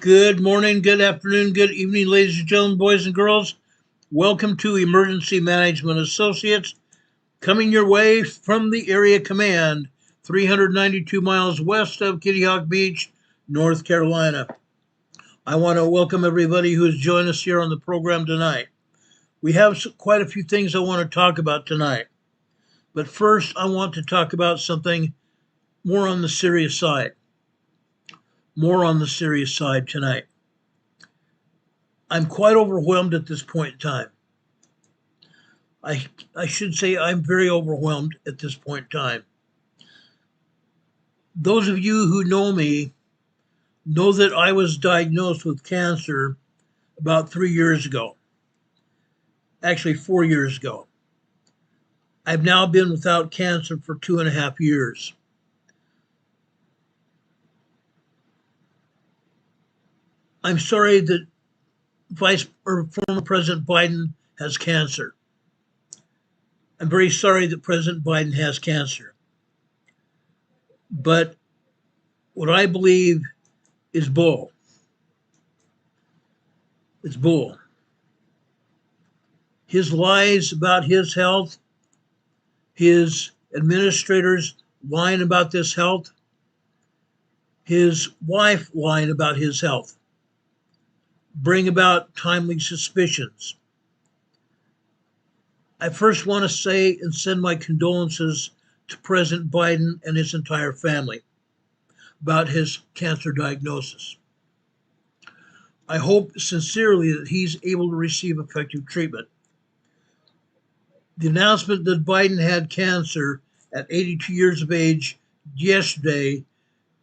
Good morning, good afternoon, good evening, ladies and gentlemen, boys and girls. Welcome to Emergency Management Associates, coming your way from the Area Command, 392 miles west of Kitty Hawk Beach, North Carolina. I want to welcome everybody who has joined us here on the program tonight. We have quite a few things I want to talk about tonight. But first, I want to talk about something more on the serious side. More on the serious side tonight. I'm quite overwhelmed at this point in time. I should say I'm very overwhelmed at this point in time. Those of you who know me know that I was diagnosed with cancer about 3 years ago. Actually, 4 years ago. I've now been without cancer for 2.5 years. I'm sorry that former President Biden has cancer. I'm very sorry that President Biden has cancer. But what I believe is bull. It's bull. His lies about his health, his administrators lying about this health, his wife lying about his health, bring about timely suspicions. I first want to say and send my condolences to President Biden and his entire family about his cancer diagnosis. I hope sincerely that he's able to receive effective treatment. The announcement that Biden had cancer at 82 years of age yesterday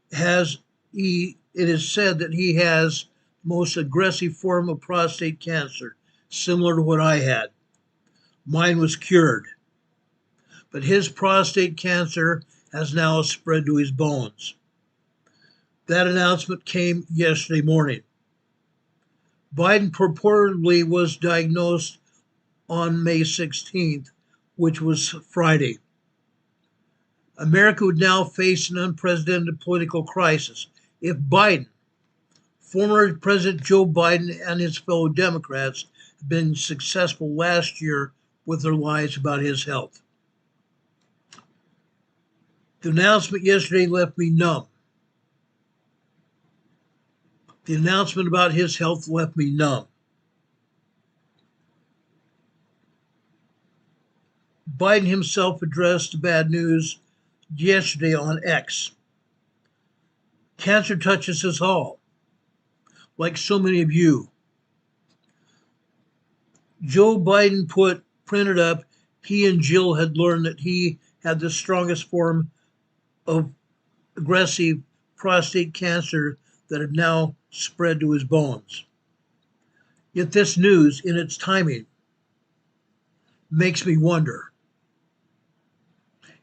it is said that he has the most aggressive form of prostate cancer, similar to what I had. Mine was cured, but his prostate cancer has now spread to his bones. That announcement came yesterday morning. Biden purportedly was diagnosed on May 16th, which was Friday. America would now face an unprecedented political crisis if Biden, former President Joe Biden, and his fellow Democrats had been successful last year with their lies about his health. The announcement yesterday left me numb. The announcement about his health left me numb. Biden himself addressed the bad news yesterday on X. Cancer touches us all, like so many of you. Joe Biden printed up, he and Jill had learned that he had the strongest form of aggressive prostate cancer that had now spread to his bones. Yet this news, in its timing, makes me wonder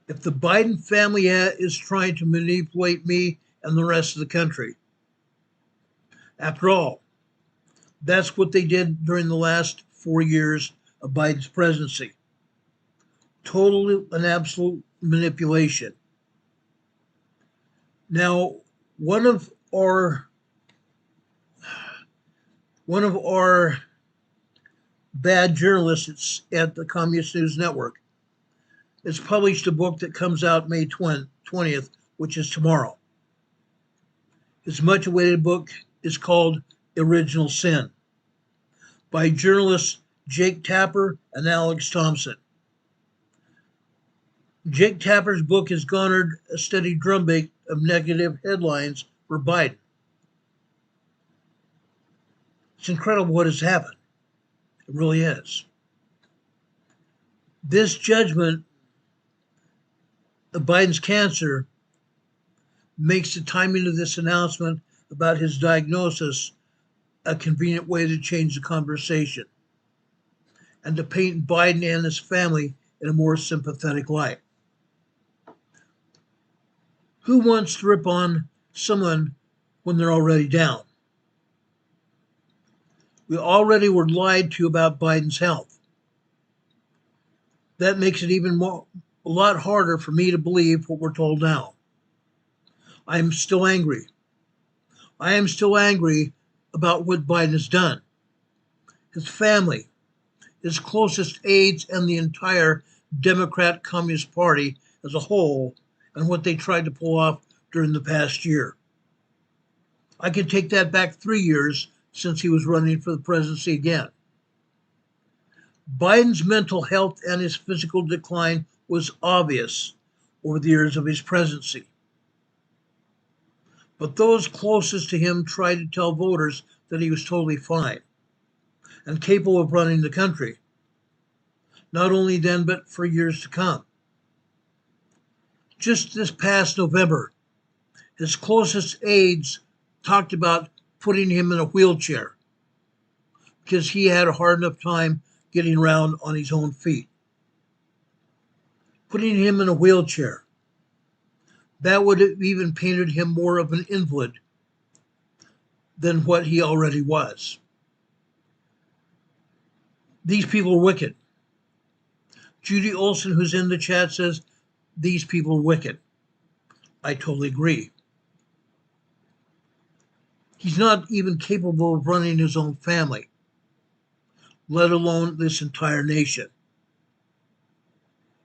if the Biden family is trying to manipulate me and the rest of the country. After all, that's what they did during the last 4 years of Biden's presidency. Total and absolute manipulation. Now, one of our bad journalists at the Communist News Network has published a book that comes out May 20th, which is tomorrow. His much awaited book is called Original Sin by journalists Jake Tapper and Alex Thompson. Jake Tapper's book has garnered a steady drumbeat of negative headlines for Biden. It's incredible what has happened. It really is. This judgment of Biden's cancer makes the timing of this announcement about his diagnosis a convenient way to change the conversation and to paint Biden and his family in a more sympathetic light. Who wants to rip on someone when they're already down? We already were lied to about Biden's health. That makes it a lot harder for me to believe what we're told now. I am still angry. I am still angry about what Biden has done. His family, his closest aides, and the entire Democrat Communist Party as a whole, and what they tried to pull off during the past year. I can take that back 3 years since he was running for the presidency again. Biden's mental health and his physical decline was obvious over the years of his presidency. But those closest to him tried to tell voters that he was totally fine and capable of running the country, not only then, but for years to come. Just this past November, his closest aides talked about putting him in a wheelchair because he had a hard enough time getting around on his own feet. Putting him in a wheelchair. That would have even painted him more of an invalid than what he already was. These people are wicked. Judy Olson, who's in the chat, says, these people are wicked. I totally agree. He's not even capable of running his own family, let alone this entire nation.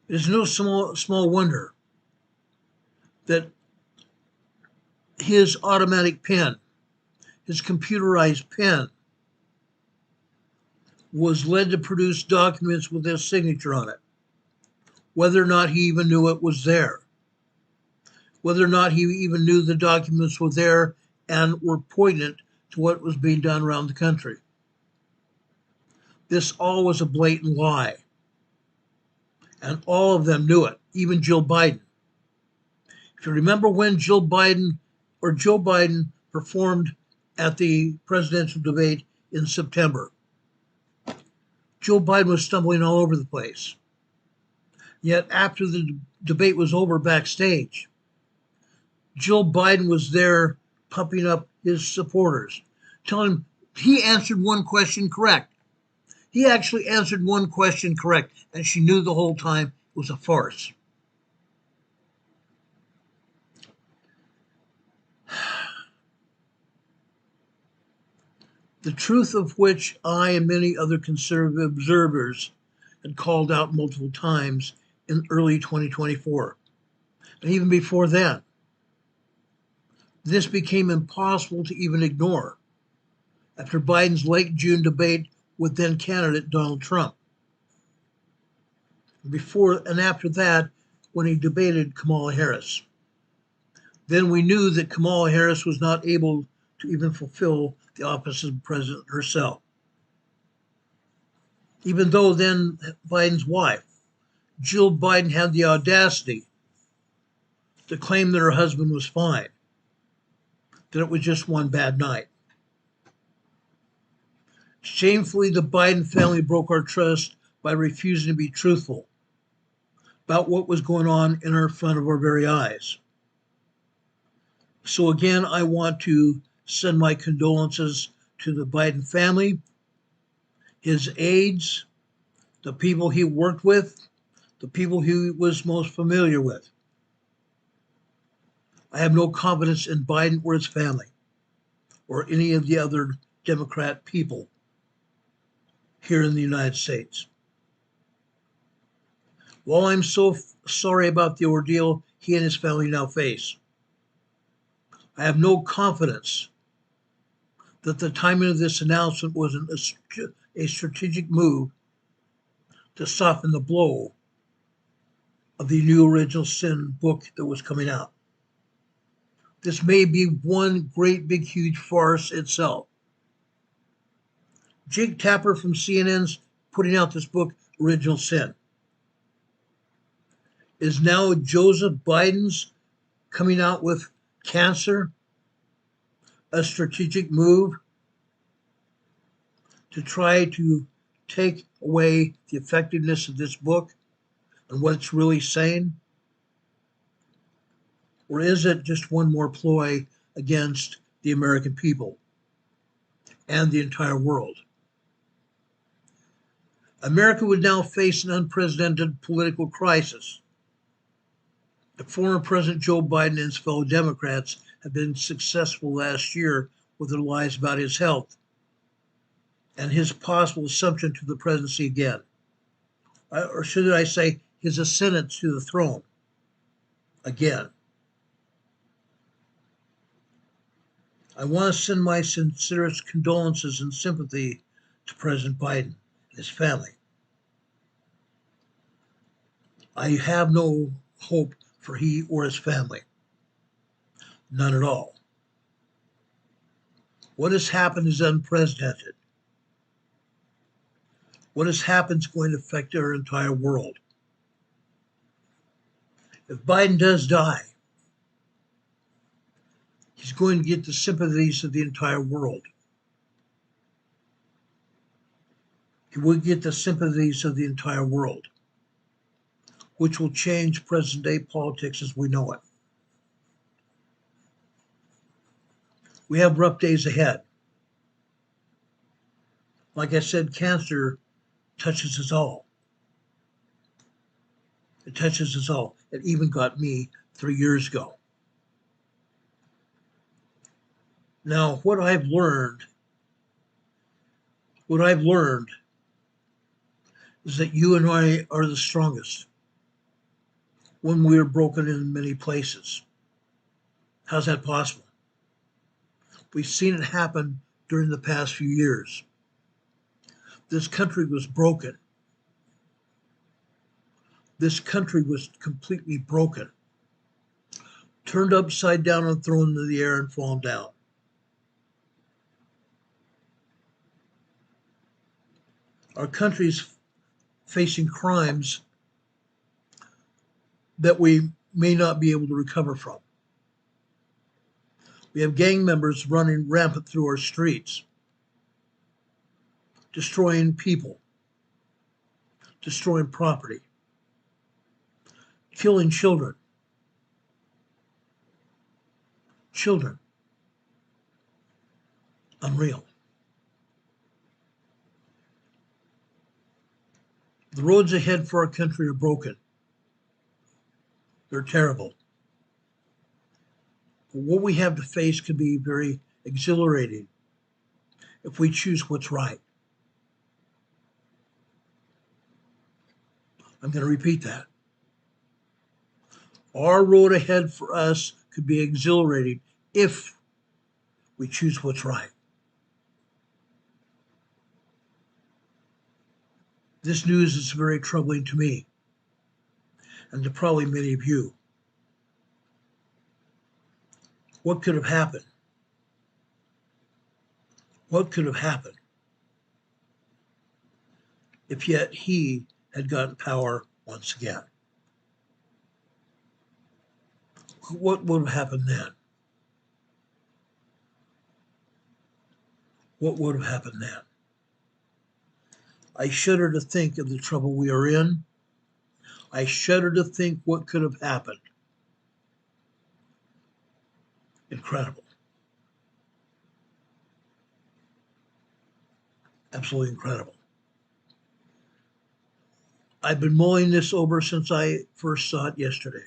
It is no small wonder that his automatic pen, his computerized pen, was led to produce documents with his signature on it, whether or not he even knew it was there, whether or not he even knew the documents were there and were poignant to what was being done around the country. This all was a blatant lie. And all of them knew it, even Jill Biden. If you remember when Joe Biden performed at the presidential debate in September, Joe Biden was stumbling all over the place. Yet after the debate was over backstage, Joe Biden was there pumping up his supporters, telling him he answered one question correct. He actually answered one question correct, and she knew the whole time it was a farce. The truth of which I and many other conservative observers had called out multiple times in early 2024, and even before then. This became impossible to even ignore after Biden's late June debate with then candidate Donald Trump. Before and after that, when he debated Kamala Harris. Then we knew that Kamala Harris was not able to even fulfill the office of president herself. Even though then Biden's wife, Jill Biden, had the audacity to claim that her husband was fine, that it was just one bad night. Shamefully, the Biden family broke our trust by refusing to be truthful about what was going on in front of our very eyes. So again, I want to send my condolences to the Biden family, his aides, the people he worked with, the people he was most familiar with. I have no confidence in Biden or his family or any of the other Democrat people here in the United States. While I'm so sorry about the ordeal he and his family now face, I have no confidence that the timing of this announcement wasn't a strategic move to soften the blow of the new Original Sin book that was coming out. This may be one great big huge farce itself. Jake Tapper from CNN's putting out this book, Original Sin. Is now Joseph Biden's coming out with cancer a strategic move to try to take away the effectiveness of this book and what it's really saying? Or is it just one more ploy against the American people and the entire world? America would now face an unprecedented political crisis. The former President Joe Biden and his fellow Democrats have been successful last year with their lies about his health and his possible assumption to the presidency again. Or should I say, his ascendance to the throne again. I want to send my sincerest condolences and sympathy to President Biden and his family. I have no hope for he or his family. None at all. What has happened is unprecedented. What has happened is going to affect our entire world. If Biden does die, he's going to get the sympathies of the entire world. He will get the sympathies of the entire world, which will change present day politics as we know it. We have rough days ahead. Like I said, cancer touches us all. It touches us all. It even got me 3 years ago. Now, what I've learned is that you and I are the strongest when we are broken in many places. How's that possible? We've seen it happen during the past few years. This country was broken. This country was completely broken, turned upside down and thrown into the air and fallen down. Our country's facing crimes that we may not be able to recover from. We have gang members running rampant through our streets, destroying people, destroying property, killing children. Children. Unreal. The roads ahead for our country are broken. They're terrible. But what we have to face can be very exhilarating if we choose what's right. I'm going to repeat that. Our road ahead for us could be exhilarating if we choose what's right. This news is very troubling to me and to probably many of you. What could have happened? What could have happened if yet he had gotten power once again? What would have happened then? What would have happened then? I shudder to think of the trouble we are in. I shudder to think what could have happened. Incredible. Absolutely incredible. I've been mulling this over since I first saw it yesterday.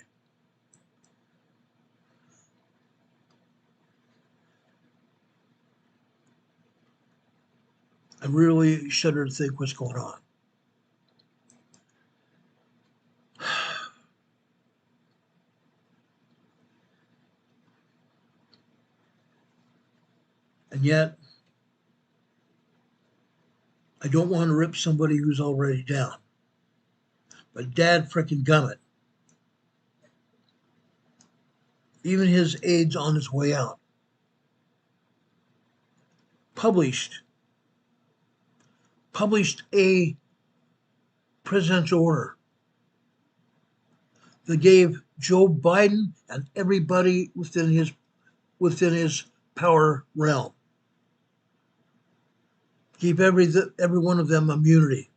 I really shudder to think what's going on. And yet, I don't want to rip somebody who's already down. But dad frickin' gummit. Even his aide's on his way out. Published a presidential order that gave Joe Biden and everybody within his power realm, gave every one of them immunity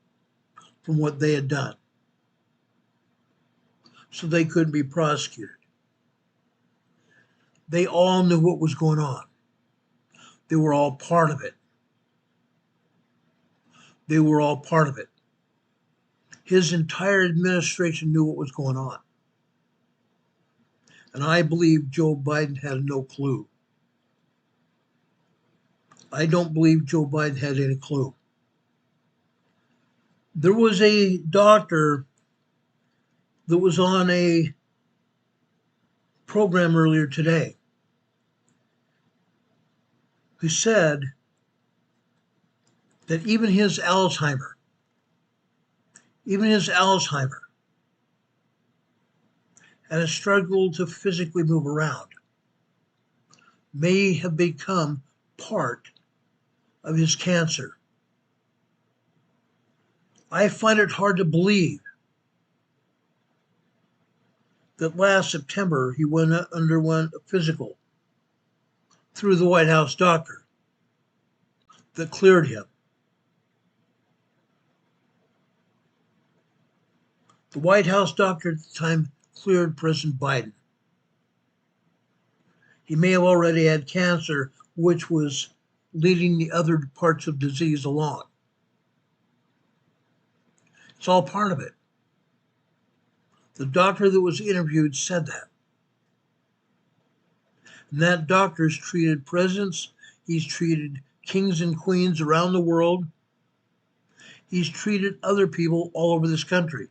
from what they had done, so they couldn't be prosecuted. They all knew what was going on. They were all part of it. They were all part of it. His entire administration knew what was going on. And I believe Joe Biden had no clue. I don't believe Joe Biden had any clue. There was a doctor that was on a program earlier today who said that even his Alzheimer, and a struggle to physically move around may have become part of his cancer. I find it hard to believe that last September he underwent a physical through the White House doctor that cleared him. The White House doctor at the time cleared President Biden. He may have already had cancer, which was leading the other parts of disease along. It's all part of it. The doctor that was interviewed said that. And that doctor's treated presidents, he's treated kings and queens around the world, he's treated other people all over this country.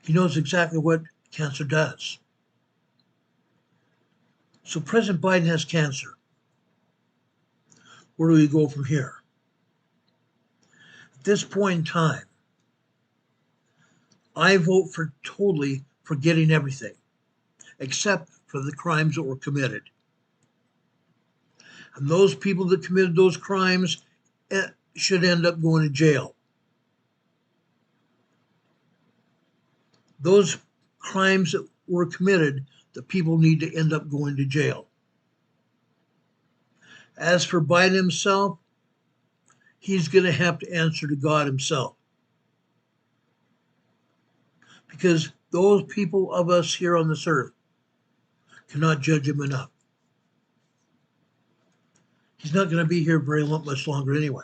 He knows exactly what cancer does. So President Biden has cancer. Where do we go from here? At this point in time, I vote for totally forgetting everything, except for the crimes that were committed. And those people that committed those crimes should end up going to jail. Those crimes that were committed, the people need to end up going to jail. As for Biden himself, he's going to have to answer to God himself. Because those people of us here on this earth cannot judge him enough. He's not going to be here very much longer anyway.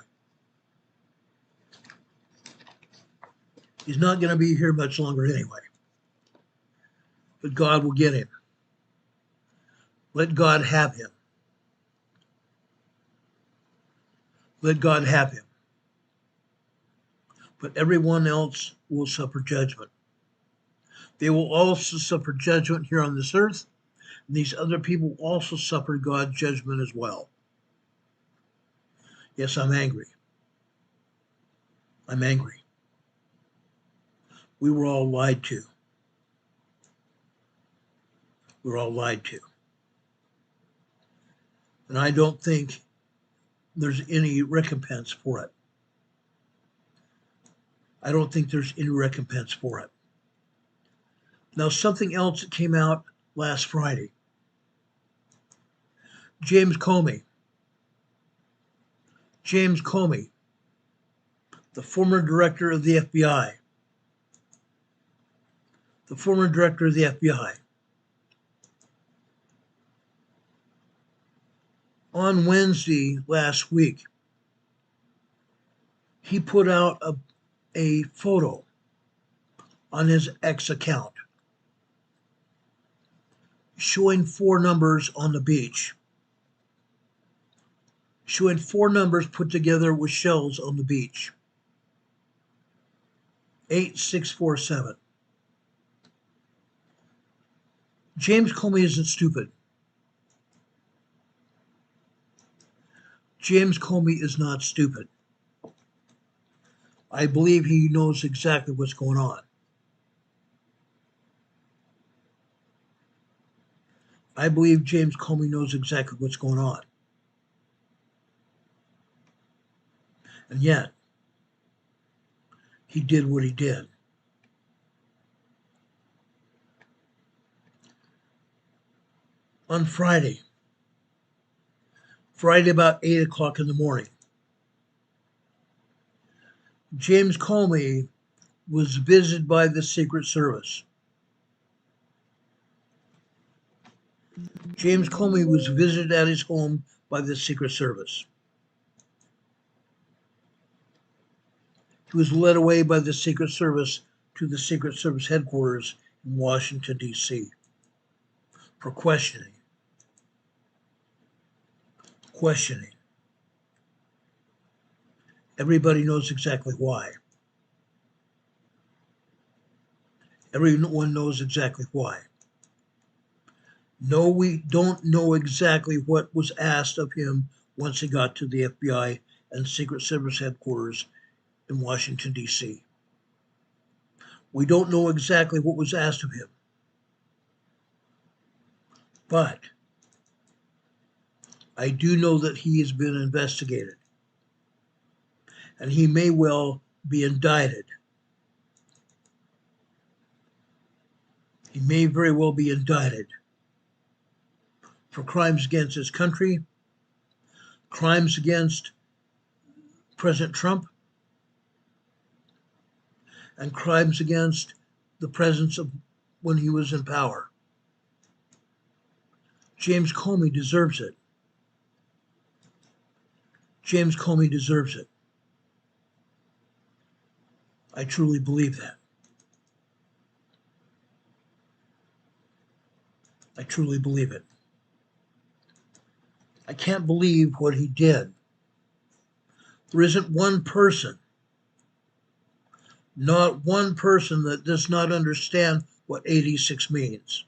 He's not going to be here much longer anyway. But God will get him. Let God have him. Let God have him. But everyone else will suffer judgment. They will also suffer judgment here on this earth, and these other people also suffer God's judgment as well. Yes, I'm angry. I'm angry. We were all lied to. We were all lied to. And I don't think there's any recompense for it. I don't think there's any recompense for it. Now, something else that came out last Friday. James Comey, the former director of the FBI, on Wednesday last week, he put out a photo on his X account showing 4 numbers on the beach, showing 4 numbers put together with shells on the beach. 8647. James Comey isn't stupid. James Comey is not stupid. I believe he knows exactly what's going on. I believe James Comey knows exactly what's going on. And yet, he did what he did. On Friday about 8 o'clock in the morning, James Comey was visited by the Secret Service. James Comey was visited at his home by the Secret Service. He was led away by the Secret Service to the Secret Service headquarters in Washington, D.C. for questioning. questioning. Everybody knows exactly why. Everyone knows exactly why. No, we don't know exactly what was asked of him once he got to the FBI and Secret Service headquarters in Washington, D.C. We don't know exactly what was asked of him. But I do know that he has been investigated. And he may well be indicted. He may very well be indicted for crimes against his country, crimes against President Trump, and crimes against the presence of when he was in power. James Comey deserves it. James Comey deserves it. I truly believe that. I truly believe it. I can't believe what he did. There isn't one person, not one person, that does not understand what 86 means.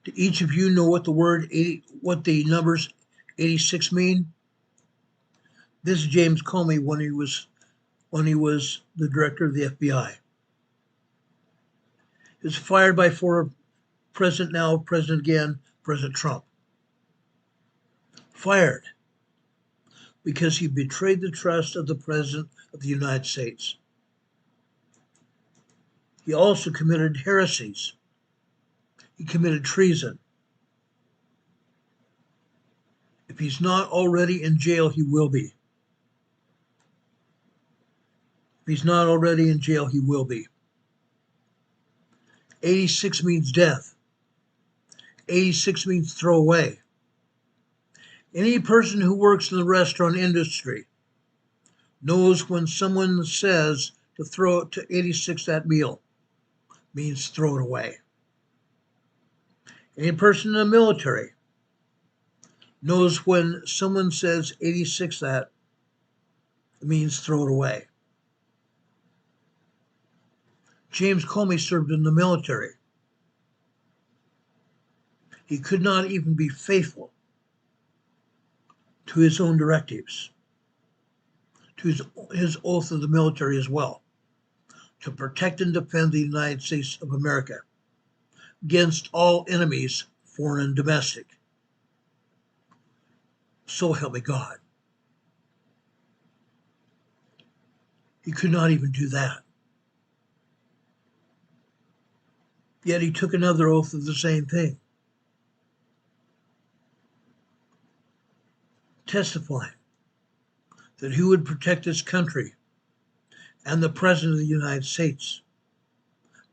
Do each of you know what the numbers 86 mean? This is James Comey when he was the director of the FBI. He was fired by former president, now president again, President Trump. Fired because he betrayed the trust of the President of the United States. He also committed heresies. He committed treason. If he's not already in jail, he will be. If he's not already in jail, he will be. 86 means death. 86 means throw away. Any person who works in the restaurant industry knows when someone says to 86 that meal means throw it away. Any person in the military knows when someone says 86 that, it means throw it away. James Comey served in the military. He could not even be faithful to his own directives, to his oath of the military as well, to protect and defend the United States of America against all enemies, foreign and domestic. So help me God. He could not even do that. Yet he took another oath of the same thing, testifying that he would protect his country and the President of the United States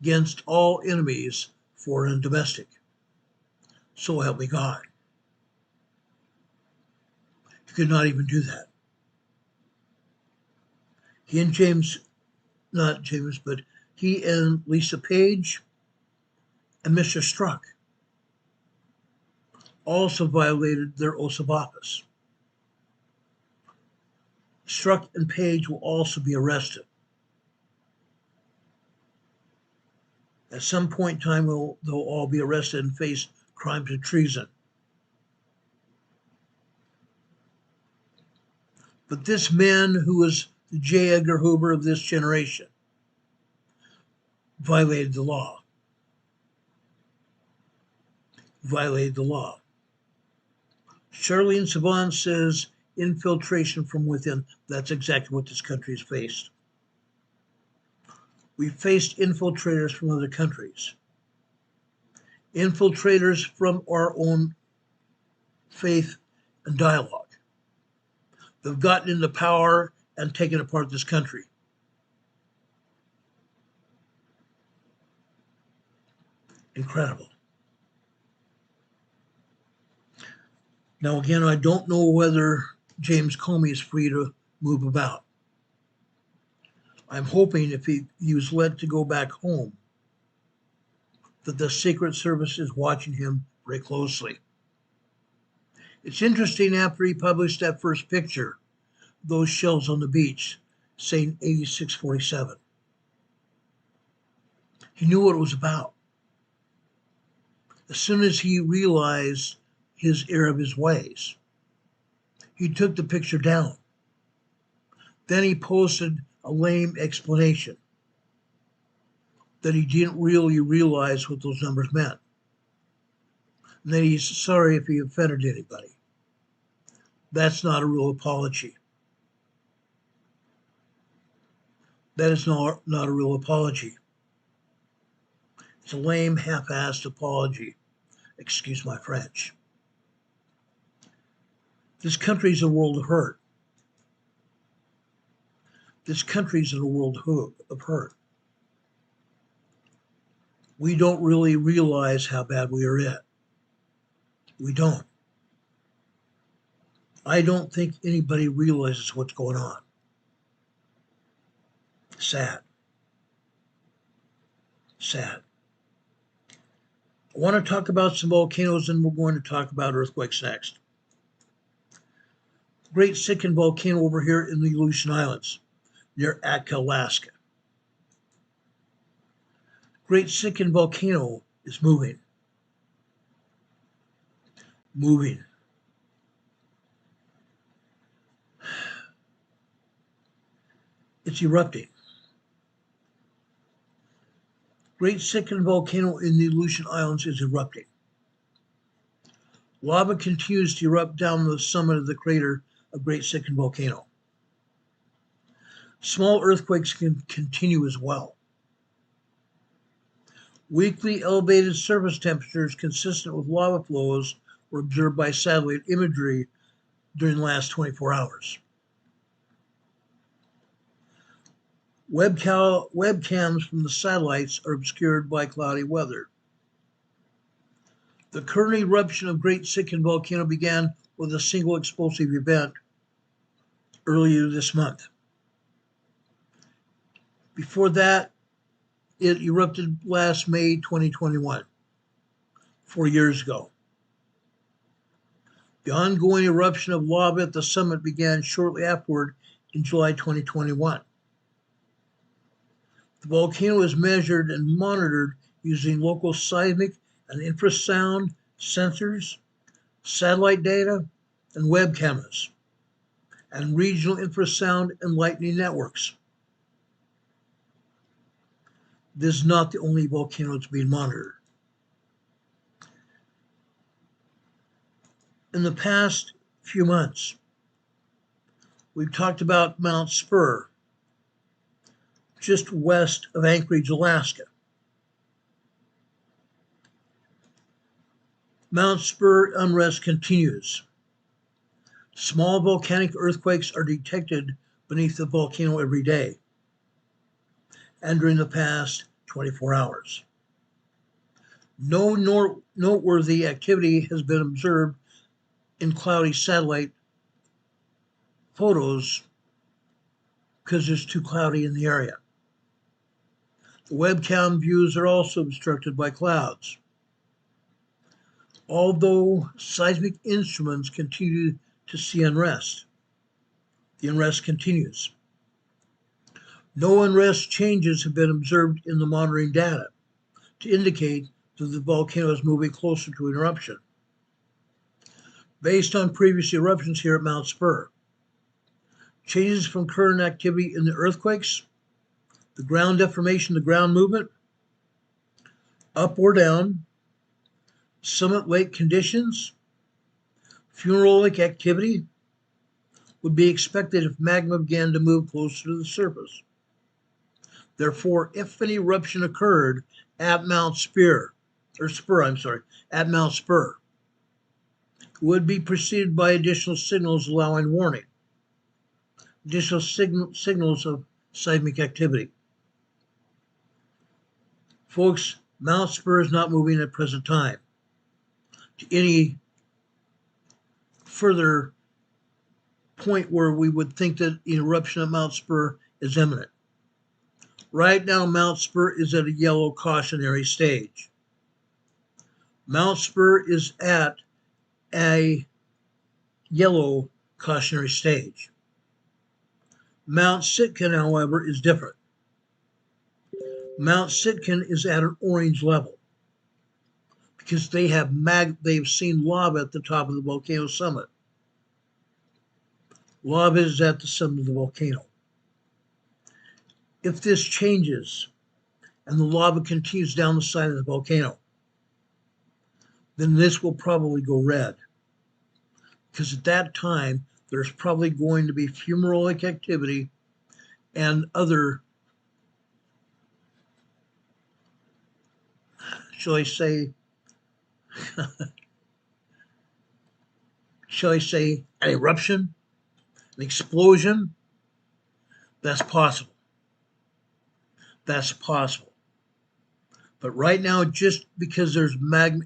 against all enemies, foreign and domestic. So help me God. He could not even do that. He and he and Lisa Page and Mr. Strzok also violated their oaths of office. Strzok and Page will also be arrested. At some point in time, they'll all be arrested and face crimes of treason. But this man, who was the J. Edgar Hoover of this generation, violated the law. Violated the law. Charlene Savant says infiltration from within. That's exactly what this country has faced. We faced infiltrators from other countries. Infiltrators from our own faith and dialogue. They've gotten into power and taken apart this country. Incredible. Now, again, I don't know whether James Comey is free to move about. I'm hoping if he was let to go back home that the Secret Service is watching him very closely. It's interesting, after he published that first picture, those shells on the beach saying 8647. He knew what it was about. As soon as he realized his error of his ways, he took the picture down. Then he posted a lame explanation that he didn't really realize what those numbers meant, and that he's sorry if he offended anybody. That's not a real apology. That is not a real apology. It's a lame, half-assed apology. Excuse my French. This country's a world of hurt. This country's in a world of hurt. We don't really realize how bad we are in. We don't. I don't think anybody realizes what's going on. Sad. Sad. I want to talk about some volcanoes, and we're going to talk about earthquakes next. Great Sikin volcano over here in the Aleutian Islands, near Atka, Alaska. Great Sikin volcano is moving. Moving. It's erupting. Great Sikin volcano in the Aleutian Islands is erupting. Lava continues to erupt down the summit of the crater of Great Sikin volcano. Small earthquakes can continue as well. Weekly elevated surface temperatures consistent with lava flows were observed by satellite imagery during the last 24 hours. Webcams from the satellites are obscured by cloudy weather. The current eruption of Great Sikin volcano began with a single explosive event earlier this month. Before that, it erupted last May 2021, 4 years ago. The ongoing eruption of lava at the summit began shortly afterward in July 2021. The volcano is measured and monitored using local seismic and infrasound sensors, satellite data, and web cameras, and regional infrasound and lightning networks. This is not the only volcano that's being monitored. In the past few months, we've talked about Mount Spur, just west of Anchorage, Alaska. Mount Spur unrest continues. Small volcanic earthquakes are detected beneath the volcano every day and during the past 24 hours. No noteworthy activity has been observed in cloudy satellite photos because it's too cloudy in the area. The webcam views are also obstructed by clouds. Although seismic instruments continue to see unrest, the unrest continues. No unrest changes have been observed in the monitoring data to indicate that the volcano is moving closer to an eruption. Based on previous eruptions here at Mount Spur, changes from current activity in the earthquakes, the ground deformation, the ground movement, up or down, summit lake conditions, fumarolic activity would be expected if magma began to move closer to the surface. Therefore, if an eruption occurred at Mount Spur, it would be preceded by additional signals allowing warning, additional signals of seismic activity. Folks, Mount Spur is not moving at present time to any further point where we would think that the eruption of Mount Spur is imminent. Right now, Mount Spur is at a yellow cautionary stage. Mount Spur is at a yellow cautionary stage. Mount Sitkan, however, is different. Mount Sitkan is at an orange level because they've seen lava at the top of the volcano summit. Lava is at the summit of the volcano. If this changes and the lava continues down the side of the volcano, then this will probably go red. Because at that time, there's probably going to be fumarolic activity and other, shall I say, an eruption, an explosion. That's possible. That's possible. But right now, just because there's magma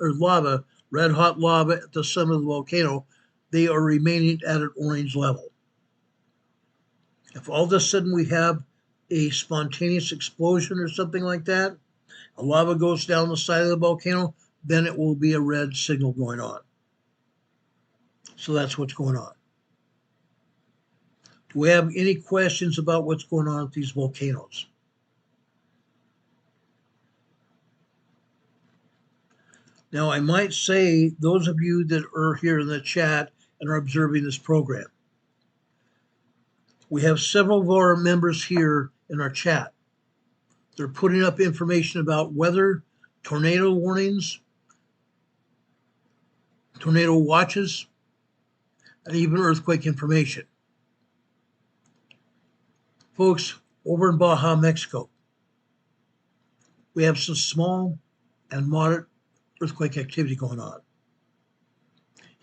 or lava, red hot lava at the summit of the volcano, they are remaining at an orange level. If all of a sudden we have a spontaneous explosion or something like that, a lava goes down the side of the volcano, then it will be a red signal going on. So that's what's going on. Do we have any questions about what's going on with these volcanoes? Now, I might say, those of you that are here in the chat and are observing this program, we have several of our members here in our chat. They're putting up information about weather, tornado warnings, tornado watches, and even earthquake information. Folks, over in Baja, Mexico, we have some small and moderate earthquake activity going on.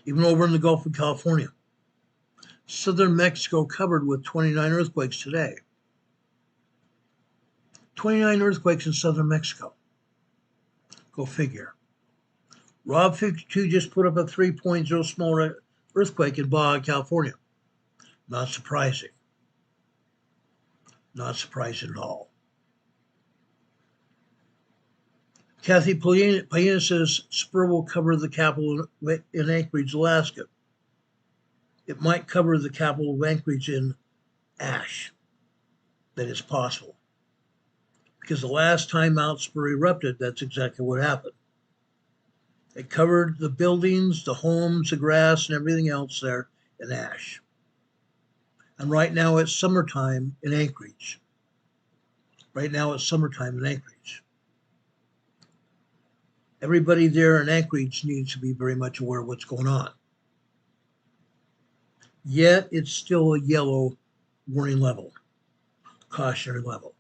Even over in the Gulf of California, southern Mexico covered with 29 earthquakes today. 29 earthquakes in southern Mexico. Go figure. Rob 52 just put up a 3.0 small earthquake in Baja, California. Not surprising. Not surprising at all. Kathy Payena says Spur will cover the capital in Anchorage, Alaska. It might cover the capital of Anchorage in ash. That is possible. Because the last time Mount Spur erupted, that's exactly what happened. It covered the buildings, the homes, the grass, and everything else there in ash. And right now it's summertime in Anchorage. Everybody there in Anchorage needs to be very much aware of what's going on. Yet it's still a yellow warning level, cautionary level.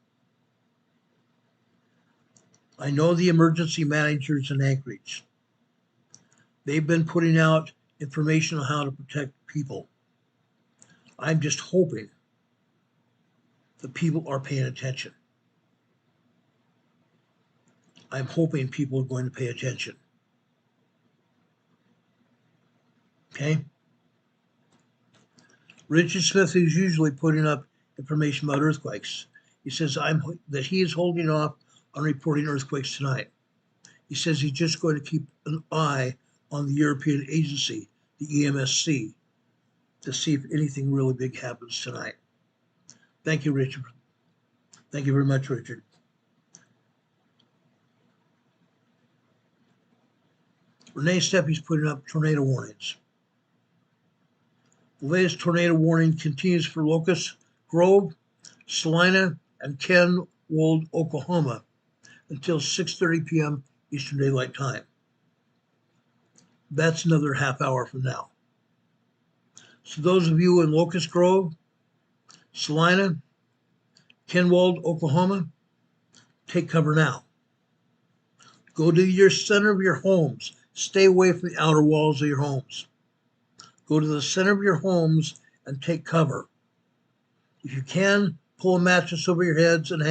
I know the emergency managers in Anchorage. They've been putting out information on how to protect people. I'm just hoping that people are paying attention. I'm hoping people are going to pay attention. Okay? Richard Smith is usually putting up information about earthquakes. He says that he is holding off on reporting earthquakes tonight. He says he's just going to keep an eye on the European agency, the EMSC, to see if anything really big happens tonight. Thank you, Richard. Thank you very much, Richard. Renee Steffi's putting up tornado warnings. The latest tornado warning continues for Locust Grove, Salina, and Kenwold, Oklahoma until 6:30 p.m. Eastern Daylight Time. That's another half hour from now. So those of you in Locust Grove, Salina, Kenwold, Oklahoma, take cover now. Go to your center of your homes. Stay away from the outer walls of your homes. Go to the center of your homes and take cover. If you can, pull a mattress over your heads and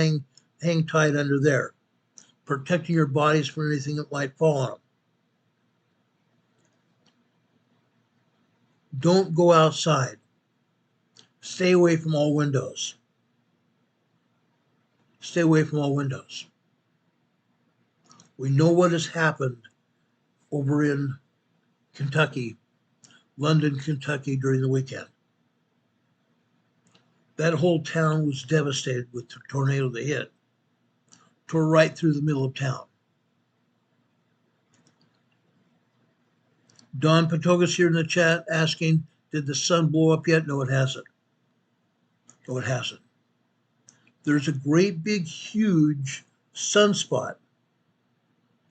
hang tight under there, protecting your bodies from anything that might fall on them. Don't go outside. Stay away from all windows. Stay away from all windows. We know what has happened over in Kentucky, London, Kentucky during the weekend. That whole town was devastated with the tornado that hit. Tore right through the middle of town. Don Patogas here in the chat asking, did the sun blow up yet? No, it hasn't. No, it hasn't. There's a great big, huge sunspot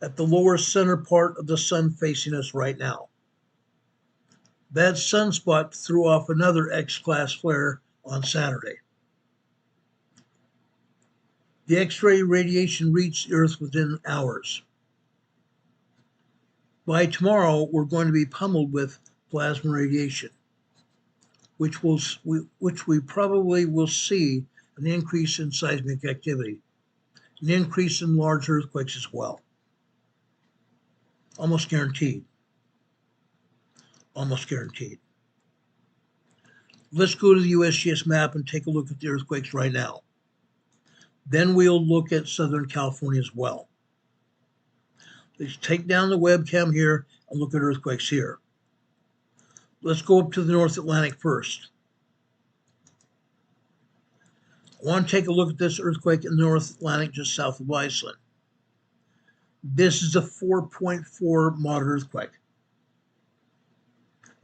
at the lower center part of the sun facing us right now. That sunspot threw off another X-class flare on Saturday. The X-ray radiation reached the Earth within hours. By tomorrow, we're going to be pummeled with plasma radiation, which we probably will see an increase in seismic activity, an increase in large earthquakes as well. Almost guaranteed. Almost guaranteed. Let's go to the USGS map and take a look at the earthquakes right now. Then we'll look at Southern California as well. Let's take down the webcam here and look at earthquakes here. Let's go up to the North Atlantic first. I want to take a look at this earthquake in the North Atlantic just south of Iceland. This is a 4.4 moderate earthquake.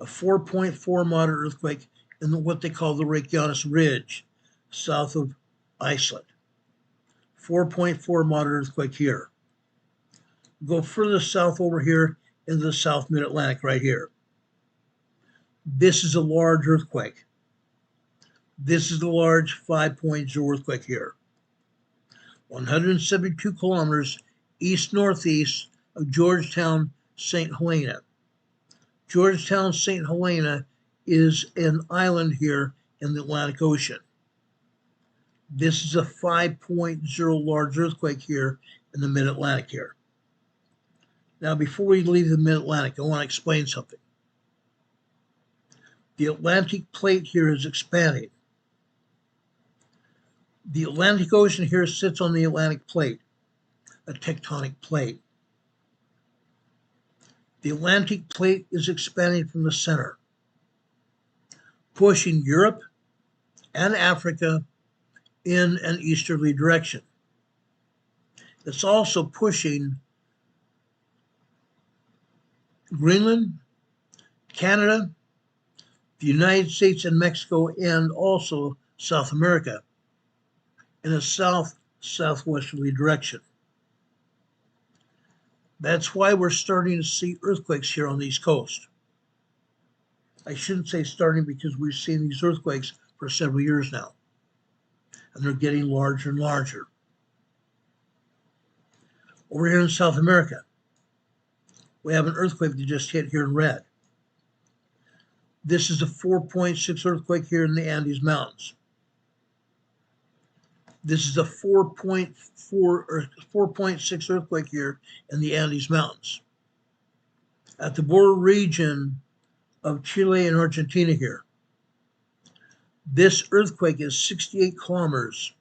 A 4.4 moderate earthquake in what they call the Reykjanes Ridge, south of Iceland. 4.4 moderate earthquake here. Go further south over here into the South Mid-Atlantic right here. This is a large earthquake. This is the large 5.0 earthquake here. 172 kilometers east-northeast of Georgetown, St. Helena. Georgetown, St. Helena is an island here in the Atlantic Ocean. This is a 5.0 large earthquake here in the Mid-Atlantic here. Now, before we leave the Mid-Atlantic, I want to explain something. The Atlantic plate here is expanding. The Atlantic Ocean here sits on the Atlantic plate, a tectonic plate. The Atlantic plate is expanding from the center, pushing Europe and Africa in an easterly direction. It's also pushing Greenland, Canada, the United States and Mexico, and also South America in a south-southwesterly direction. That's why we're starting to see earthquakes here on the East Coast. I shouldn't say starting because we've seen these earthquakes for several years now, and they're getting larger and larger. Over here in South America, we have an earthquake that just hit here in red. This is a 4.6 earthquake here in the Andes Mountains. This is a 4.4 or 4.6 earthquake here in the Andes Mountains. At the border region of Chile and Argentina here. This earthquake is 68 kilometers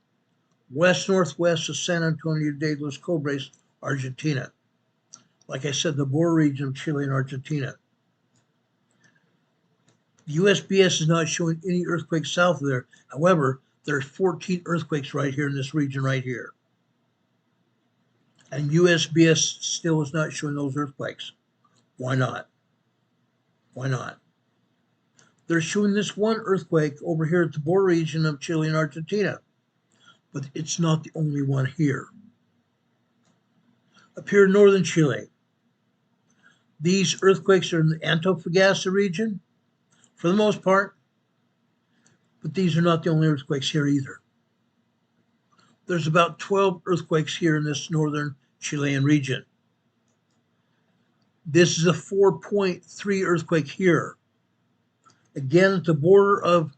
west-northwest of San Antonio de los Cobres, Argentina. Like I said, the border region of Chile and Argentina. The USGS is not showing any earthquakes south of there. However, there are 14 earthquakes right here in this region right here. And USGS still is not showing those earthquakes. Why not? Why not? They're showing this one earthquake over here at the border region of Chile and Argentina. But it's not the only one here. Up here in northern Chile, these earthquakes are in the Antofagasta region, for the most part, but these are not the only earthquakes here either. There's about 12 earthquakes here in this northern Chilean region. This is a 4.3 earthquake here, again at the border of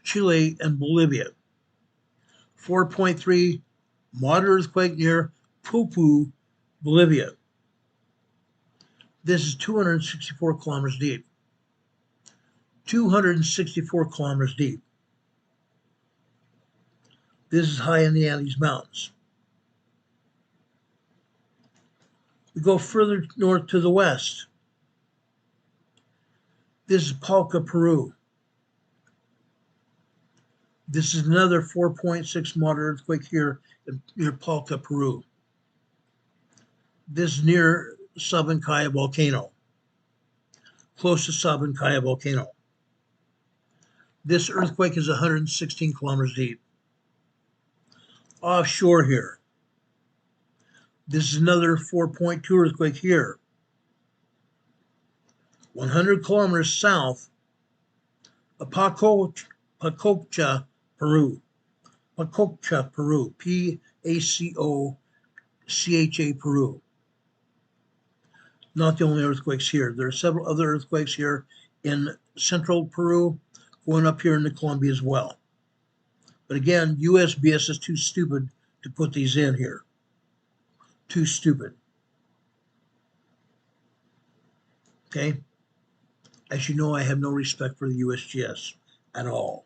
Chile and Bolivia. 4.3 moderate earthquake near Pupu, Bolivia. This is 264 kilometers deep. 264 kilometers deep. This is high in the Andes Mountains. We go further north to the west. This is Palca, Peru. This is another 4.6 moderate earthquake here near Palca, Peru. This is near Sabancaya Volcano, close to Sabancaya Volcano. This earthquake is 116 kilometers deep. Offshore here, this is another 4.2 earthquake here, 100 kilometers south of Pacocha, Peru. Pacocha, Peru. Pacocha, Peru. Not the only earthquakes here. There are several other earthquakes here in central Peru, going up here into Colombia as well. But again, USGS is too stupid to put these in here. Too stupid. Okay? As you know, I have no respect for the USGS at all.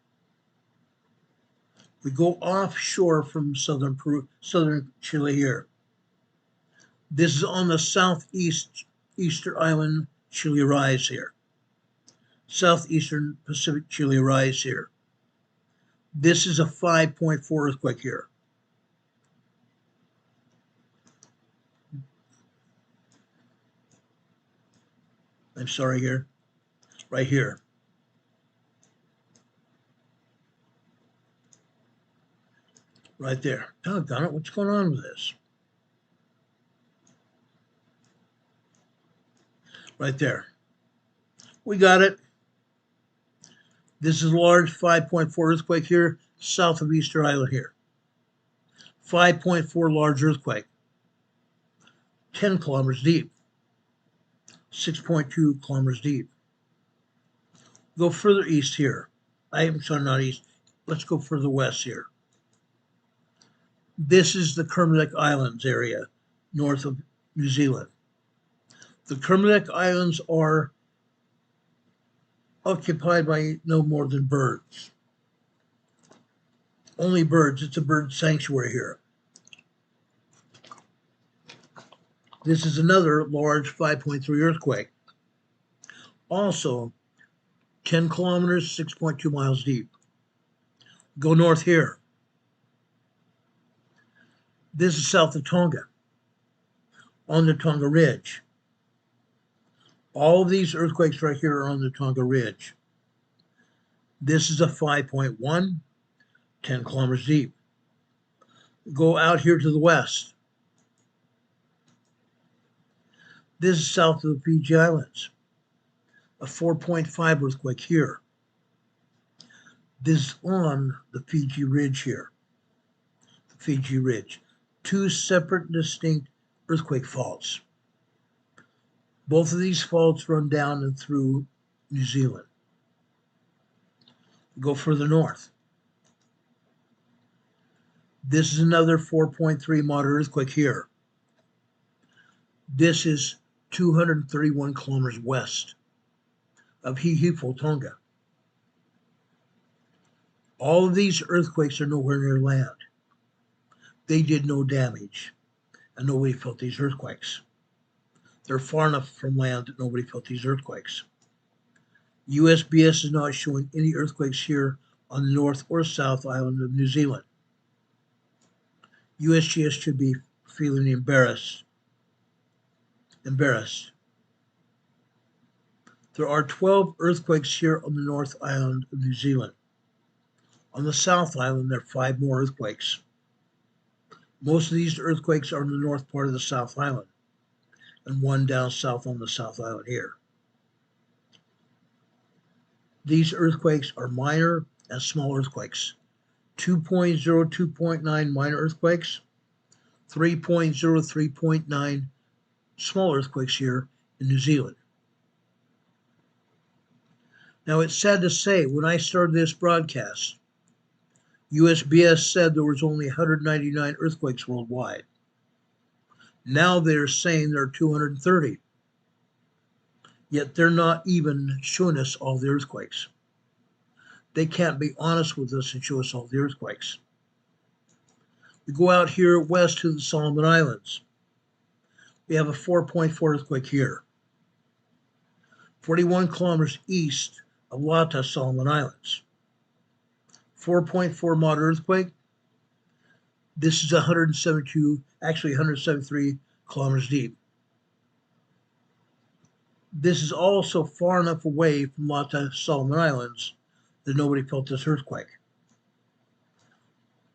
We go offshore from southern Peru, southern Chile here. This is on the southeastern island Chile rise here. Southeastern Pacific Chile rise here. This is a 5.4 earthquake here. I'm sorry here. Right here. Right there. Doggone it, what's going on with this? Right there. We got it. This is a large 5.4 earthquake here, south of Easter Island here. 5.4 large earthquake. 10 kilometers deep. 6.2 kilometers deep. Go further east here. I'm sorry, not east. Let's go further west here. This is the Kermadec Islands area, north of New Zealand. The Kermadec Islands are occupied by no more than birds. Only birds. It's a bird sanctuary here. This is another large 5.3 earthquake. Also 10 kilometers, 6.2 miles deep. Go north here. This is south of Tonga, on the Tonga Ridge. All of these earthquakes right here are on the Tonga Ridge. This is a 5.1, 10 kilometers deep. Go out here to the west. This is south of the Fiji Islands, a 4.5 earthquake here. This is on the Fiji Ridge here, the Fiji Ridge. Two separate, distinct earthquake faults. Both of these faults run down and through New Zealand. Go further north. This is another 4.3 moderate earthquake here. This is 231 kilometers west of Hihifo, Tonga. All of these earthquakes are nowhere near land. They did no damage, and nobody felt these earthquakes. They're far enough from land that nobody felt these earthquakes. USGS is not showing any earthquakes here on the north or south island of New Zealand. USGS should be feeling embarrassed. There are 12 earthquakes here on the north island of New Zealand. On the south island, there are 5 more earthquakes. Most of these earthquakes are in the north part of the South Island, and one down south on the South Island here. These earthquakes are minor and small earthquakes. 2.0, 2.9 minor earthquakes, 3.0, 3.9 small earthquakes here in New Zealand. Now, it's sad to say, when I started this broadcast, USGS said there was only 199 earthquakes worldwide. Now they're saying there are 230. Yet they're not even showing us all the earthquakes. They can't be honest with us and show us all the earthquakes. We go out here west to the Solomon Islands. We have a 4.4 earthquake here, 41 kilometers east of Lata, Solomon Islands. 4.4 moderate earthquake. This is 173 kilometers deep. This is also far enough away from Lata, Solomon Islands that nobody felt this earthquake.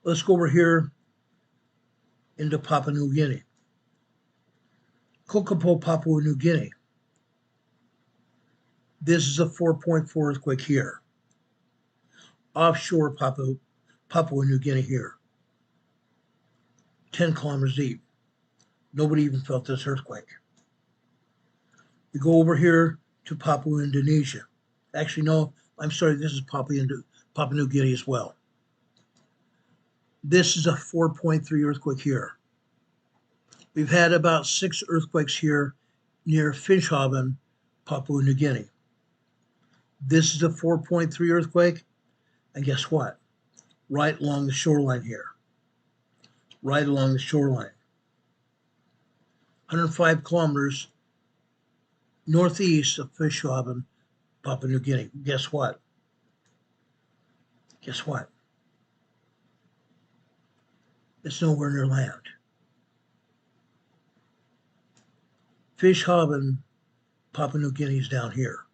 Let's go over here into Papua New Guinea. Kokopo, Papua New Guinea. This is a 4.4 earthquake here. Offshore Papua New Guinea here. 10 kilometers deep. Nobody even felt this earthquake. We go over here to Papua, Indonesia. Actually, no, I'm sorry, this is Papua New Guinea as well. This is a 4.3 earthquake here. We've had about 6 earthquakes here near Finschhaven, Papua New Guinea. This is a 4.3 earthquake, and guess what? Right along the shoreline here. Right along the shoreline. 105 kilometers northeast of Finschhaven, Papua New Guinea. Guess what? Guess what? It's nowhere near land. Finschhaven, Papua New Guinea is down here.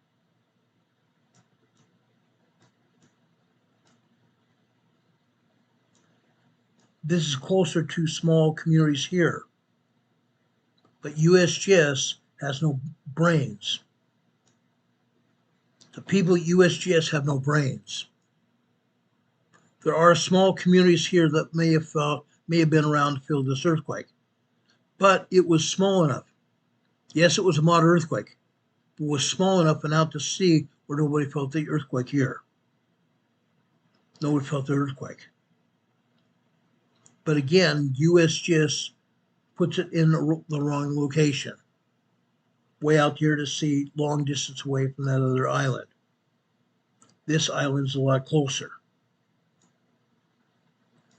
This is closer to small communities here. But USGS has no brains. The people at USGS have no brains. There are small communities here that may have been around to feel this earthquake, but it was small enough. Yes, it was a moderate earthquake, but it was small enough and out to sea where nobody felt the earthquake here. Nobody felt the earthquake. But again, USGS puts it in the wrong location, way out here to sea, long distance away from that other island. This island is a lot closer.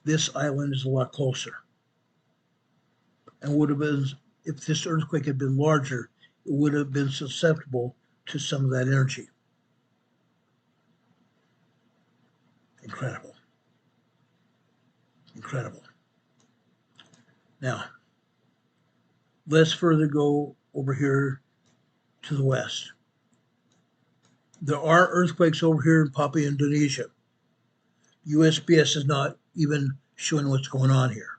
This island is a lot closer. And would have been, if this earthquake had been larger, it would have been susceptible to some of that energy. Incredible. Incredible. Now, let's further go over here to the west. There are earthquakes over here in Papua, Indonesia. USGS is not even showing what's going on here.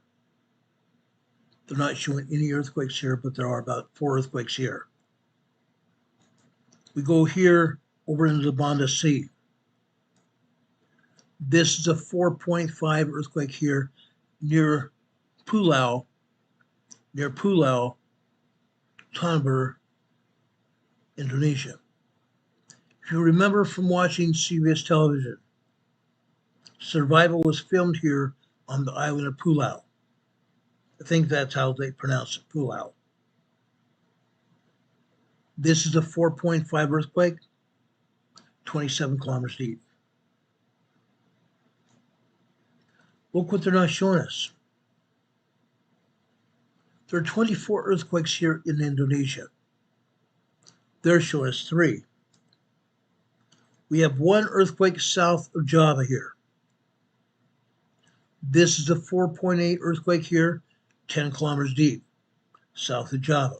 They're not showing any earthquakes here, but there are about 4 earthquakes here. We go here over into the Banda Sea. This is a 4.5 earthquake here near Pulau, Tanbur, Indonesia. If you remember from watching CBS television, survival was filmed here on the island of Pulau. I think that's how they pronounce it, Pulau. This is a 4.5 earthquake, 27 kilometers deep. Look what they're not showing us. There are 24 earthquakes here in Indonesia. They're showing us 3. We have 1 earthquake south of Java here. This is a 4.8 earthquake here, 10 kilometers deep, south of Java.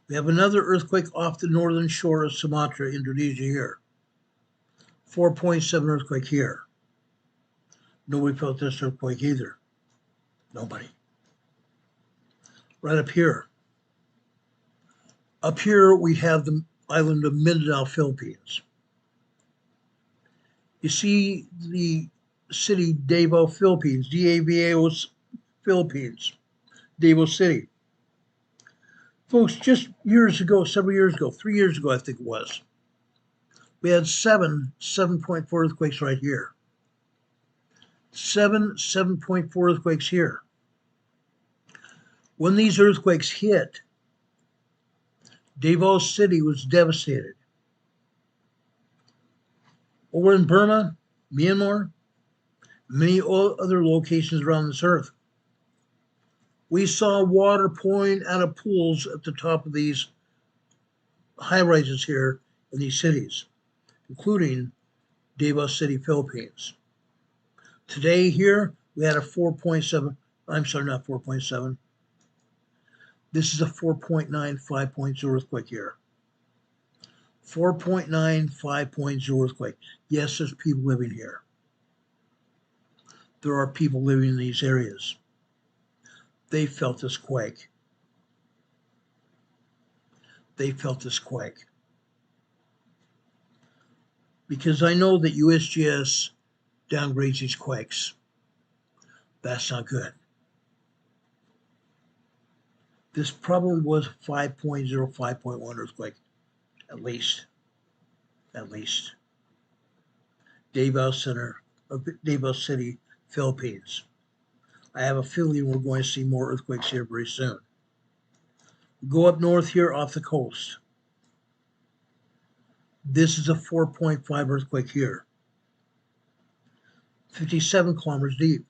We have another earthquake off the northern shore of Sumatra, Indonesia here. 4.7 earthquake here. Nobody felt this earthquake either. Nobody. Right up here. Up here we have the island of Mindanao, Philippines. You see the city Davao, Philippines, Davao, Philippines, Davao City. Folks, just years ago, several years ago, 3 years ago, I think it was, we had 7.4 earthquakes right here. 7.4 earthquakes here. When these earthquakes hit, Davao City was devastated. Over in Burma, Myanmar, many other locations around this earth, We saw water pouring out of pools at the top of these high rises here in these cities, including Davao City, Philippines. Today here, we had a 4.7, I'm sorry, not 4.7. This is a 4.9, 5.0 earthquake here. 4.9, 5.0 earthquake. Yes, there's people living here. There are people living in these areas. They felt this quake. They felt this quake. Because I know that USGS downgrades these quakes. That's not good. This probably was 5.0, 5.1 earthquake, at least. At least. Davao City, Philippines. I have a feeling we're going to see more earthquakes here very soon. Go up north here off the coast. This is a 4.5 earthquake here. 57 kilometers deep.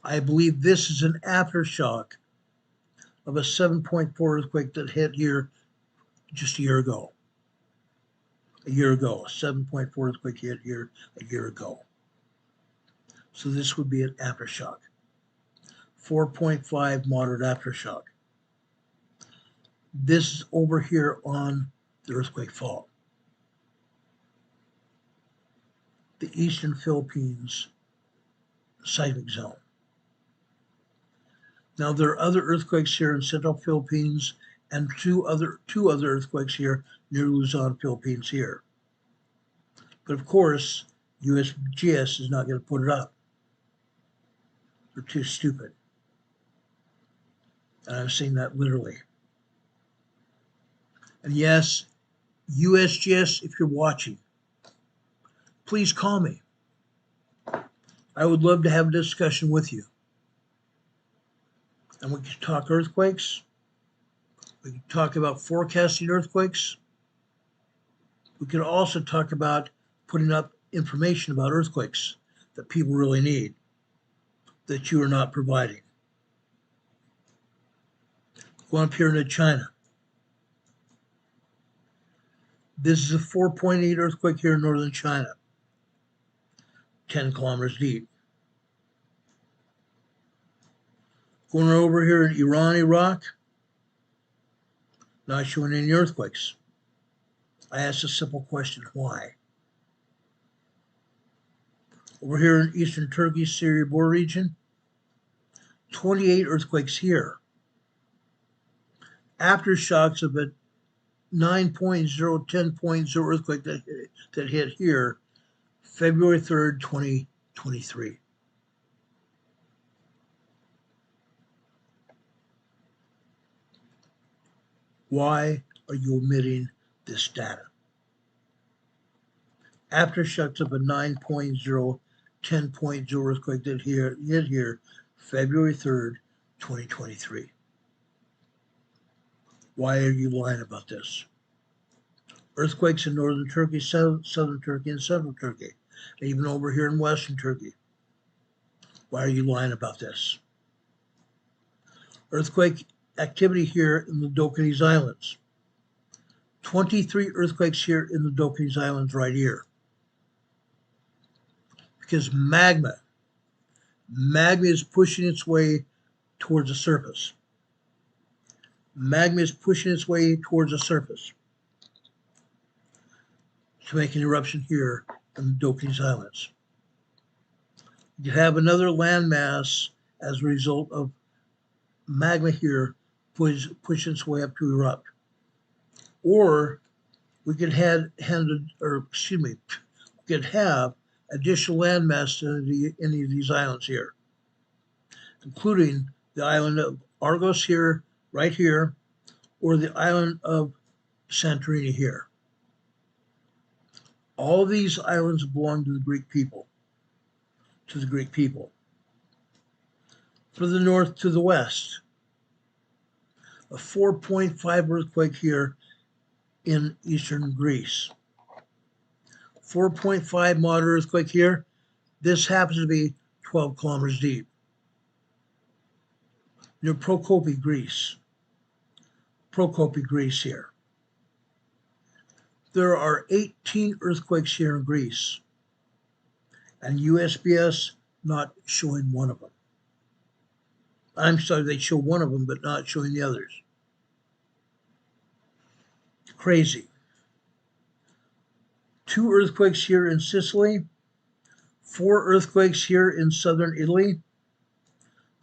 I believe this is an aftershock of a 7.4 earthquake that hit here just a year ago. A 7.4 earthquake hit here a year ago. So this would be an aftershock. 4.5 moderate aftershock. This is over here on the earthquake fault. The Eastern Philippines seismic zone. Now there are other earthquakes here in Central Philippines and two other earthquakes here near Luzon, Philippines here. But of course, USGS is not going to put it up. They're too stupid. And I'm saying that literally. And yes, USGS, if you're watching, please call me. I would love to have a discussion with you. And we could talk earthquakes. We could talk about forecasting earthquakes. We could also talk about putting up information about earthquakes that people really need, that you are not providing. Go up here into China. This is a 4.8 earthquake here in northern China, 10 kilometers deep. Going over here in Iran, Iraq, not showing any earthquakes. I asked a simple question, why? Over here in eastern Turkey, Syria border region, 28 earthquakes here. Aftershocks of a 9.0, 10.0 earthquake that hit here February 3rd, 2023. Why are you omitting this data? Aftershocks of a 9.0, 10.0 earthquake that hit here February 3rd, 2023. Why are you lying about this? Earthquakes in northern Turkey, southern Turkey, and central Turkey, and even over here in western Turkey. Why are you lying about this? Earthquake activity here in the Dokkanese Islands. 23 earthquakes here in the Dokkanese Islands right here. Because magma is pushing its way towards the surface. Magma is pushing its way towards the surface to make an eruption here in the Dokkanese Islands. You have another landmass as a result of magma here pushing its way up to erupt. Or we could have additional landmass to any of these islands here, including the island of Argos here, right here, or the island of Santorini here. All these islands belong to the Greek people. For the north to the west, a 4.5 earthquake here in eastern Greece. 4.5 moderate earthquake here. This happens to be 12 kilometers deep. near Prokopi, Greece. Prokopi, Greece here. There are 18 earthquakes here in Greece, and USPS not showing one of them. I'm sorry, they show one of them, but not showing the others. Crazy. 2 earthquakes here in Sicily, 4 earthquakes here in southern Italy,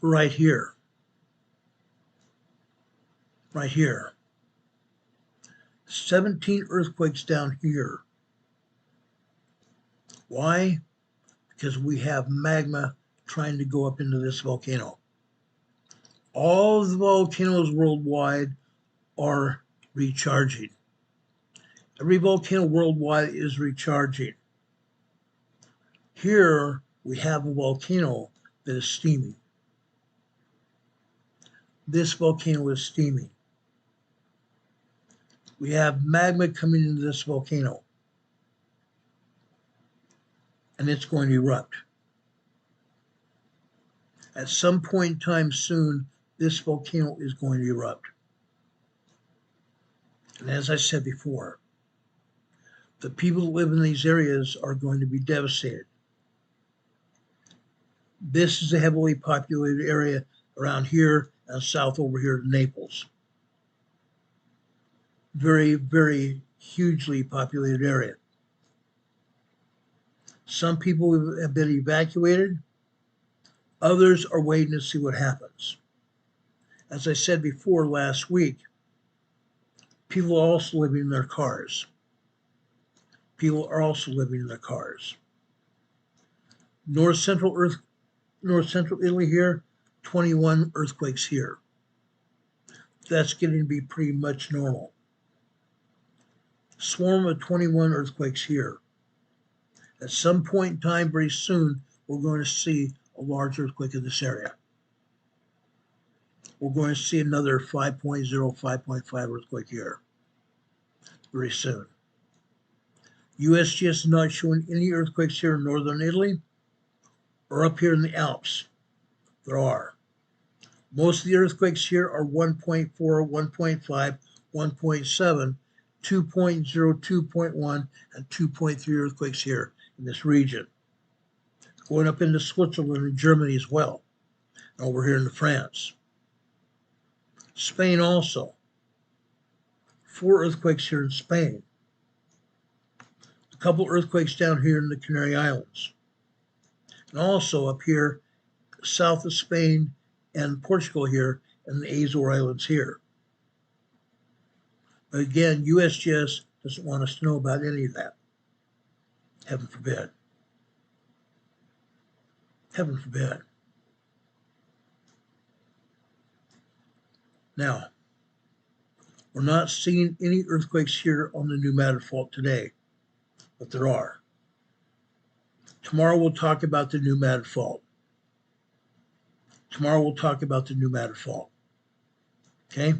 right here. Right here. 17 earthquakes down here. Why? Because we have magma trying to go up into this volcano. All of the volcanoes worldwide are recharging. Every volcano worldwide is recharging. Here we have a volcano that is steaming. This volcano is steaming. We have magma coming into this volcano, and it's going to erupt. At some point in time soon, this volcano is going to erupt. And as I said before, the people that live in these areas are going to be devastated. This is a heavily populated area around here and south over here to Naples. Very, very hugely populated area. Some people have been evacuated. Others are waiting to see what happens. As I said before last week, people are also living in their cars. People are also living in their cars. North Central Italy here, 21 earthquakes here. That's getting to be pretty much normal. Swarm of 21 earthquakes here. At some point in time, very soon, we're going to see a large earthquake in this area. We're going to see another 5.0, 5.5 earthquake here very soon. USGS is not showing any earthquakes here in northern Italy or up here in the Alps. There are. Most of the earthquakes here are 1.4, 1.5, 1.7, 2.0, 2.1, and 2.3 earthquakes here in this region. Going up into Switzerland and Germany as well, and over here into France. Spain also. 4 earthquakes here in Spain. A couple earthquakes down here in the Canary Islands. And also up here, south of Spain and Portugal here, and the Azores Islands here. But again, USGS doesn't want us to know about any of that. Heaven forbid. Heaven forbid. Now, we're not seeing any earthquakes here on the New Matter Fault today, but there are. Tomorrow we'll talk about the New Matter Fault. Tomorrow we'll talk about the New Matter Fault. Okay?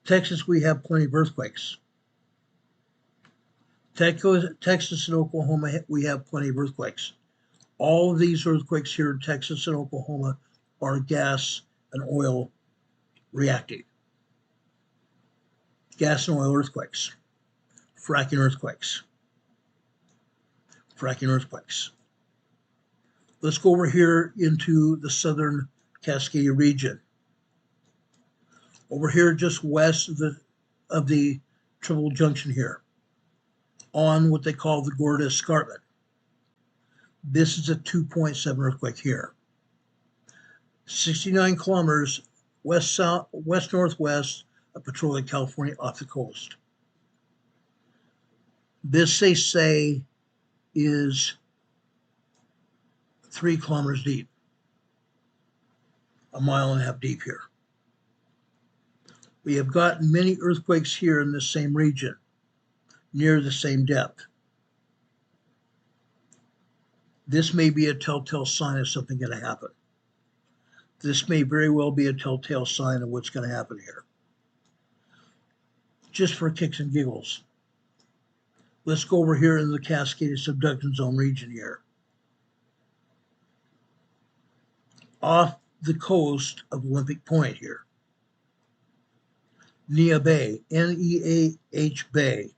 Texas, we have plenty of earthquakes. Texas and Oklahoma, we have plenty of earthquakes. All of these earthquakes here in Texas and Oklahoma are gas and oil reactive. Gas and oil earthquakes. Fracking earthquakes. Fracking earthquakes. Let's go over here into the southern Cascadia region. Over here, just west of the Triple Junction here, on what they call the Gorda Escarpment. This is a 2.7 earthquake here. 69 kilometers west-northwest of Petrolia, California, off the coast. This, they say, is 3 kilometers deep, a mile and a half deep here. We have gotten many earthquakes here in the same region, near the same depth. This may be a telltale sign of something going to happen. This may very well be a telltale sign of what's going to happen here. Just for kicks and giggles, let's go over here in the Cascadia Subduction Zone region here. Off the coast of Olympic Point here. Neah Bay, Neah Bay,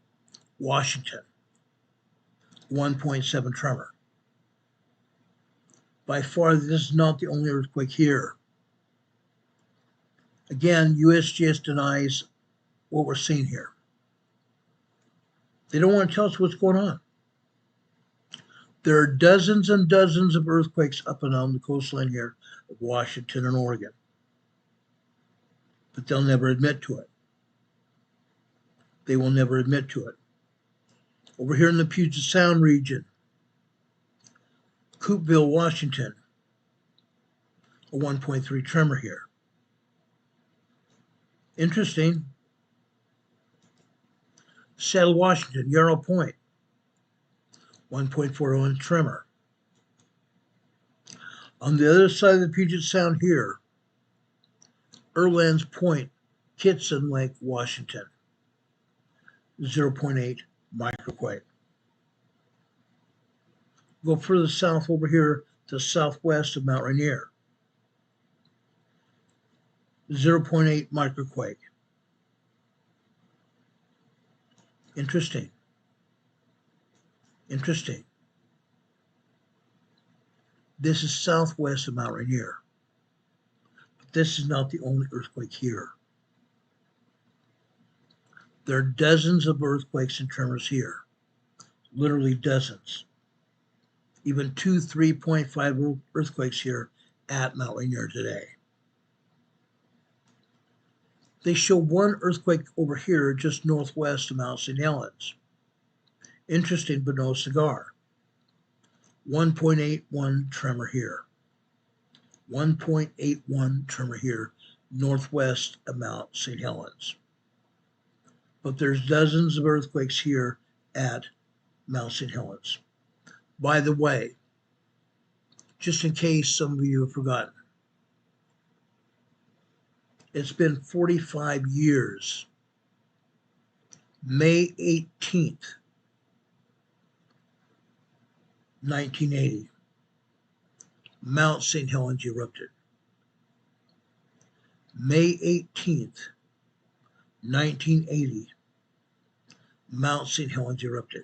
Washington, 1.7 tremor. By far, this is not the only earthquake here. Again, USGS denies what we're seeing here. They don't want to tell us what's going on. There are dozens and dozens of earthquakes up and down the coastline here of Washington and Oregon, but they'll never admit to it. They will never admit to it. Over here in the Puget Sound region, Coopeville, Washington, a 1.3 tremor here. Interesting. Seattle, Washington, Yarrow Point, 1.41 tremor. On the other side of the Puget Sound here, Erlands Point, Kitson Lake, Washington, 0.8 microquake. Go further south over here to southwest of Mount Rainier, 0.8 microquake. Interesting. Interesting. This is southwest of Mount Rainier. But this is not the only earthquake here. There are dozens of earthquakes and tremors here. Literally dozens. Even 2 3.5 earthquakes here at Mount Rainier today. They show one earthquake over here just northwest of Mount St. Helens. Interesting, but no cigar. 1.81 tremor here. 1.81 tremor here, northwest of Mount St. Helens. But there's dozens of earthquakes here at Mount St. Helens. By the way, just in case some of you have forgotten, it's been 45 years. May 18th, 1980, Mount St. Helens erupted. May 18th, 1980, Mount St. Helens erupted.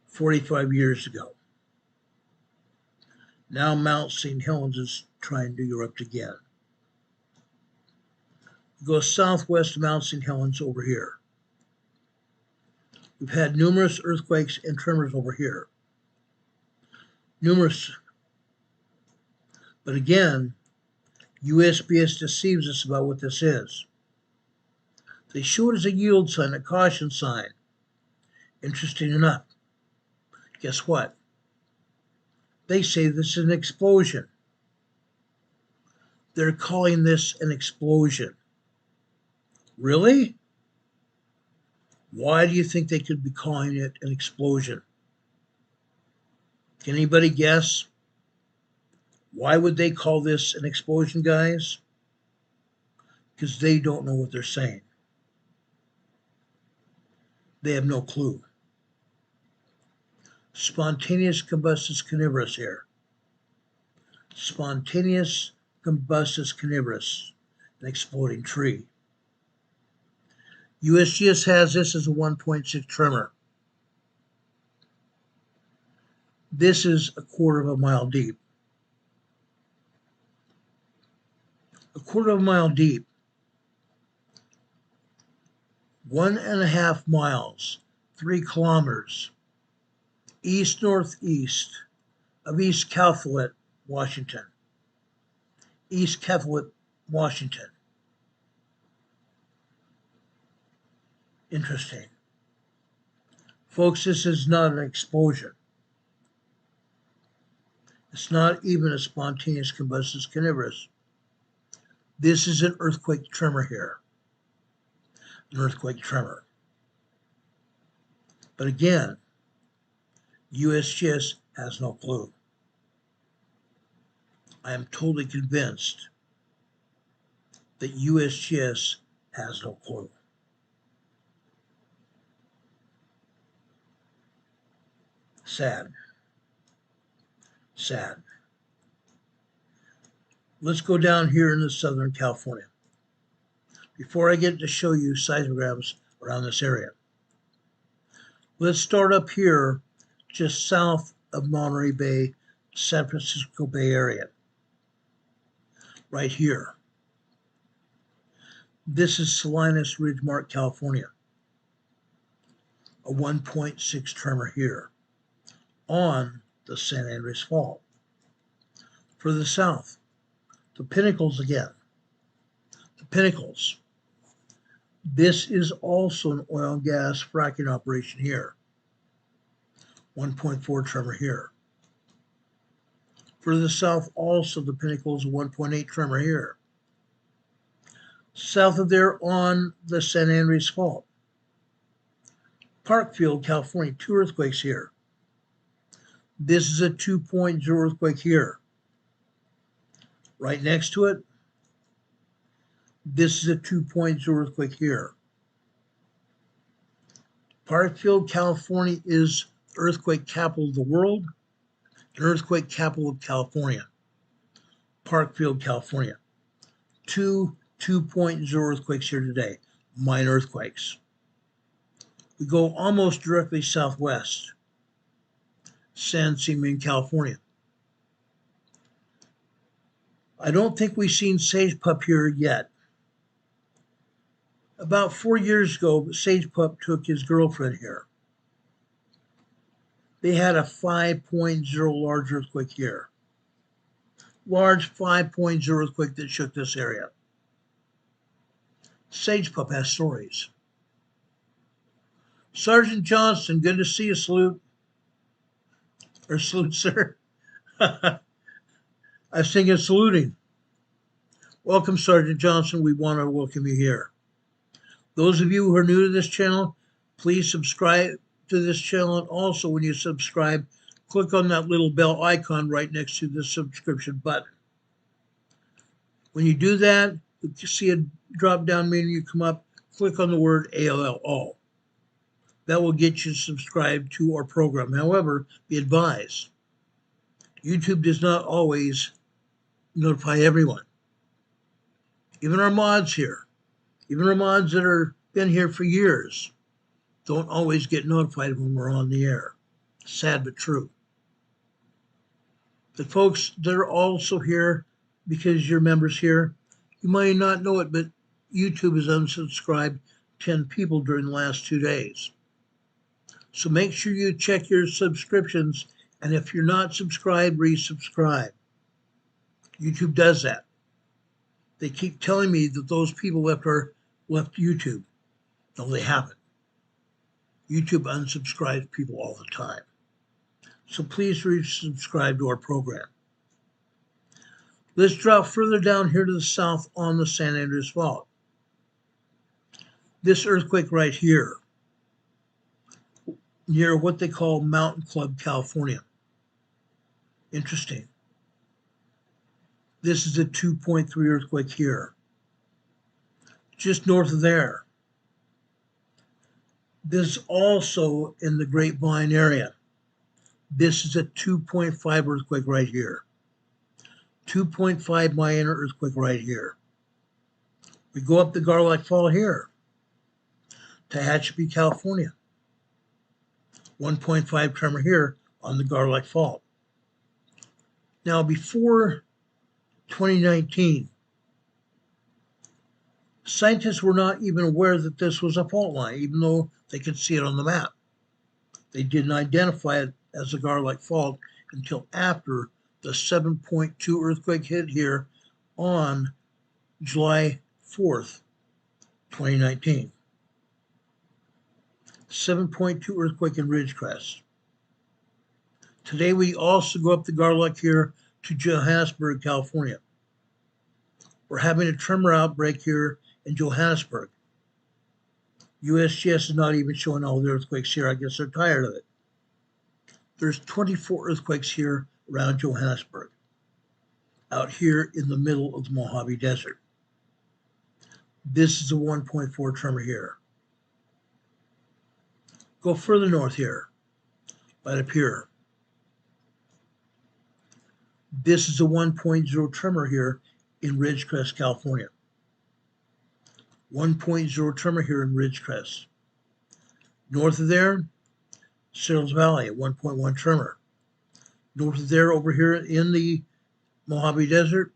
45 years ago. Now Mount St. Helens is trying to erupt again. Go southwest of Mount St. Helens over here. We've had numerous earthquakes and tremors over here. Numerous. But again, USGS deceives us about what this is. They show it as a yield sign, a caution sign. Interesting enough. Guess what? They say this is an explosion. They're calling this an explosion. Really? Why do you think they could be calling it an explosion? Can anybody guess? Why would they call this an explosion, guys? Because they don't know what they're saying. They have no clue. Spontaneous combustus carnivorous here. Spontaneous combustus carnivorous, an exploding tree. USGS has this as a 1.6 tremor. This is a quarter of a mile deep. A quarter of a mile deep. 1.5 miles, 3 kilometers, east-northeast of East Catholic, Washington. East Catholic, Washington. Interesting. Folks, this is not an explosion. It's not even a spontaneous combustus carnivorous. This is an earthquake tremor here. An earthquake tremor. But again, USGS has no clue. I am totally convinced that USGS has no clue. Sad. Sad. Let's go down here into Southern California before I get to show you seismograms around this area. Let's start up here just south of Monterey Bay, San Francisco Bay Area, right here. This is Salinas Ridgemark, California, a 1.6 tremor here on the San Andreas Fault. Further south, the Pinnacles again. The Pinnacles. This is also an oil and gas fracking operation here. 1.4 tremor here. Further south, also the Pinnacles, 1.8 tremor here. South of there on the San Andreas Fault. Parkfield, California, 2 earthquakes here. This is a 2.0 earthquake here. Right next to it, this is a 2.0 earthquake here. Parkfield, California is earthquake capital of the world, and earthquake capital of California. Parkfield, California. 2.0 earthquakes here today, minor earthquakes. We go almost directly southwest, San Simeon, California. I don't think we've seen Sage Pup here yet. About 4 years ago, Sage Pup took his girlfriend here. They had a 5.0 large earthquake here. Large 5.0 earthquake that shook this area. Sage Pup has stories. Sergeant Johnson, good to see you, salute. Or salute, sir. I was thinking saluting. Welcome, Sergeant Johnson. We want to welcome you here. Those of you who are new to this channel, please subscribe to this channel. And also, when you subscribe, click on that little bell icon right next to the subscription button. When you do that, you see a drop-down menu come up, click on the word ALL, all. That will get you subscribed to our program. However, be advised, YouTube does not always notify everyone. Even our mods here, even our mods that are been here for years, don't always get notified when we're on the air. Sad but true. But folks, they're also here because you're members here. You might not know it, but YouTube has unsubscribed 10 people during the last 2 days. So make sure you check your subscriptions, and if you're not subscribed, resubscribe. YouTube does that. They keep telling me that those people left YouTube. No, they haven't. YouTube unsubscribes people all the time. So please resubscribe to our program. Let's drop further down here to the south on the San Andreas Fault. This earthquake right here, near what they call Mountain Club, California. Interesting. This is a 2.3 earthquake here. Just north of there. This is also in the Grapevine area. This is a 2.5 earthquake right here. 2.5 minor earthquake right here. We go up the Garlock Fault here. Tehachapi, California. 1.5 tremor here on the Garlock Fault. Now, before 2019, scientists were not even aware that this was a fault line, even though they could see it on the map. They didn't identify it as a Garlock Fault until after the 7.2 earthquake hit here on July 4th, 2019. 7.2 earthquake in Ridgecrest. Today we also go up the Garlock here to Johannesburg, California. We're having a tremor outbreak here in Johannesburg. USGS is not even showing all the earthquakes here. I guess they're tired of it. There's 24 earthquakes here around Johannesburg, out here in the middle of the Mojave Desert. This is a 1.4 tremor here. Go further north here, right up here. This is a 1.0 tremor here in Ridgecrest, California. 1.0 tremor here in Ridgecrest. North of there, Searles Valley, 1.1 tremor. North of there, over here in the Mojave Desert,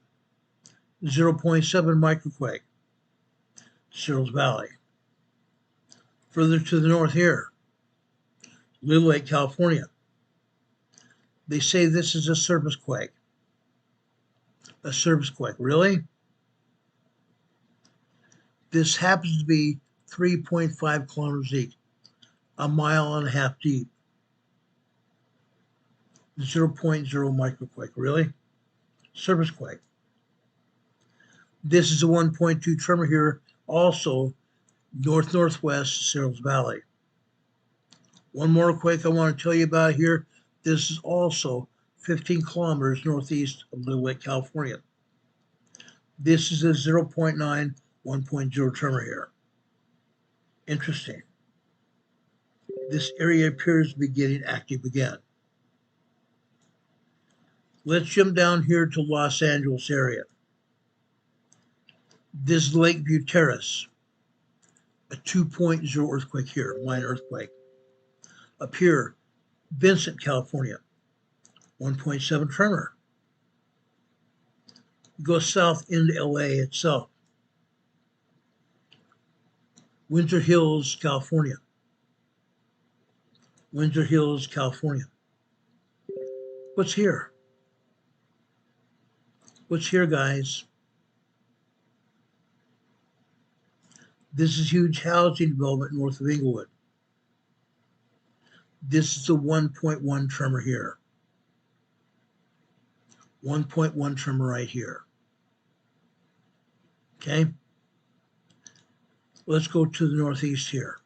0.7 microquake, Searles Valley. Further to the north here, Little Lake, California. They say this is a surface quake. A surface quake, really? This happens to be 3.5 kilometers deep, a mile and a half deep. 0.0 microquake, really? Surface quake. This is a 1.2 tremor here, also northwest Searles Valley. One more quake I want to tell you about here. This is also 15 kilometers northeast of Little Lake, California. This is a 0.9, 1.0 tremor here. Interesting. This area appears to be getting active again. Let's jump down here to Los Angeles area. This is Lakeview Terrace, a 2.0 earthquake here, minor earthquake. Up here, Vincent, California, 1.7 tremor. Go south into LA itself. Winter Hills, California. Winter Hills, California. What's here? What's here, guys? This is huge housing development north of Inglewood. This is a 1.1 tremor here. 1.1 tremor right here. Okay? Let's go to the northeast here.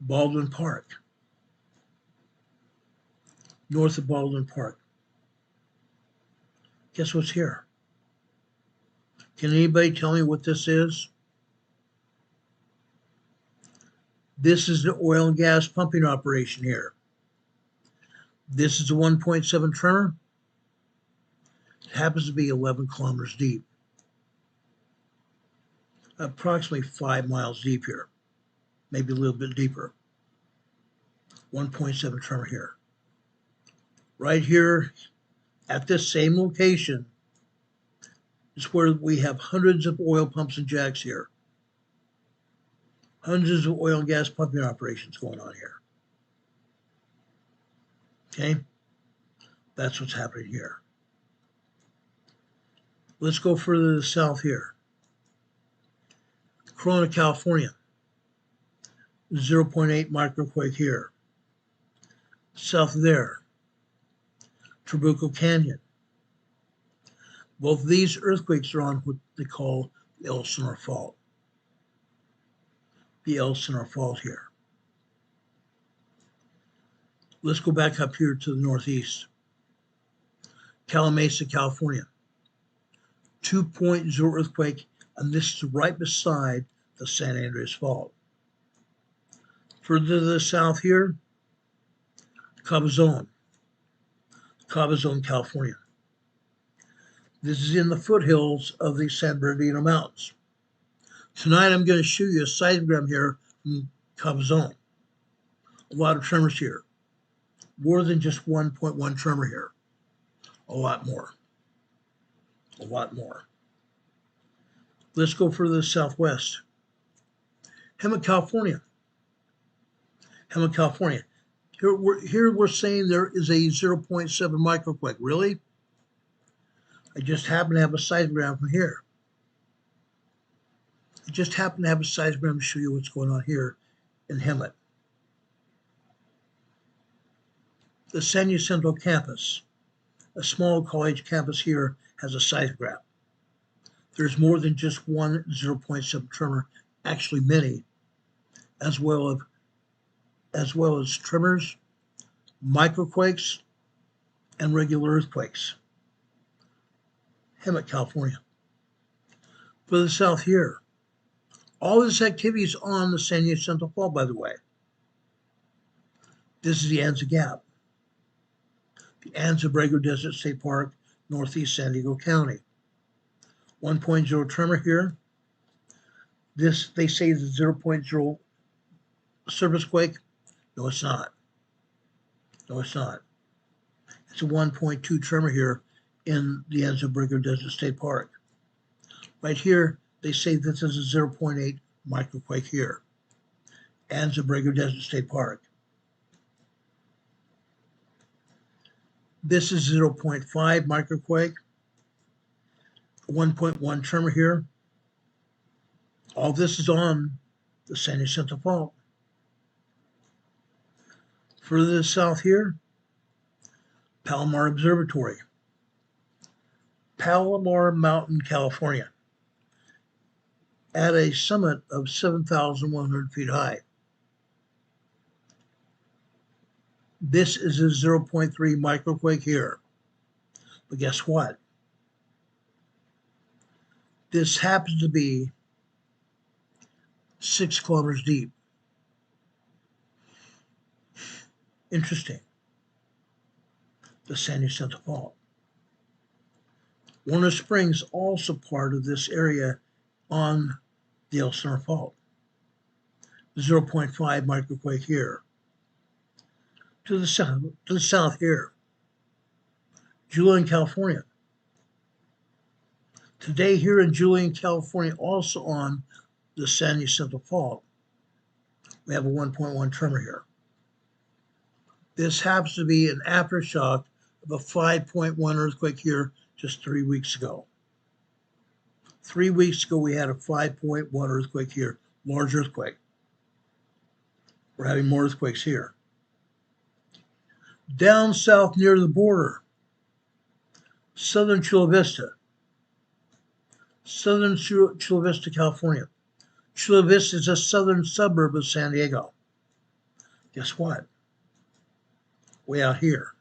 Baldwin Park. North of Baldwin Park. Guess what's here? Can anybody tell me what this is? This is the oil and gas pumping operation here. This is a 1.7 tremor. It happens to be 11 kilometers deep. Approximately 5 miles deep here. Maybe a little bit deeper. 1.7 tremor here. Right here at this same location is where we have hundreds of oil pumps and jacks here. Hundreds of oil and gas pumping operations going on here. Okay? That's what's happening here. Let's go further to the south here. Corona, California. 0.8 microquake here. South of there, Trabuco Canyon. Both of these earthquakes are on what they call the Elsinore Fault. The Elsinore Fault here. Let's go back up here to the northeast. Calamasa, California. 2.0 earthquake, and this is right beside the San Andreas Fault. Further to the south here, Cabazon, California. This is in the foothills of the San Bernardino Mountains. Tonight I'm going to show you a seismogram here from Cabazon. A lot of tremors here. More than just 1.1 tremor here. A lot more. A lot more. Let's go further southwest. Hemet, California. Hemet, California. Here we're saying there is a 0.7 microquake. Really? I just happen to have a seismogram from here. I just happen to have a seismogram to show you what's going on here in Hemet. The San Jacinto campus, a small college campus here, has a seismograph. There's more than just one 0.7 tremor, actually many, as well as tremors, microquakes, and regular earthquakes. Hemet, California. Further south here, all this activity is on the San Jacinto Fault, by the way. This is the Anza Gap. the Anza-Borrego Desert State Park, northeast San Diego County. 1.0 tremor here. This, they say, is a 0.0 surface quake. No, it's not. No, it's not. It's a 1.2 tremor here in the Anza-Borrego Desert State Park. Right here, they say this is a 0.8 microquake here. Anza-Borrego Desert State Park. This is 0.5 microquake. 1.1 tremor here. All this is on the San Jacinto Fault. Further south here, Palomar Observatory. Palomar Mountain, California, at a summit of 7,100 feet high. This is a 0.3 microquake here. But guess what? This happens to be 6 kilometers deep. Interesting. The San Jacinto Fault. Warner Springs, also part of this area on the Elsinore Fault. 0.5 microquake here. To the south here, Julian, California. Today here in Julian, California, also on the San Jacinto Fault, we have a 1.1 tremor here. This happens to be an aftershock of a 5.1 earthquake here just 3 weeks ago. 3 weeks ago, we had a 5.1 earthquake here, large earthquake. We're having more earthquakes here. Down south near the border, southern Chula Vista. Southern Chula Vista, California. Chula Vista is a southern suburb of San Diego. Guess what? Way out here.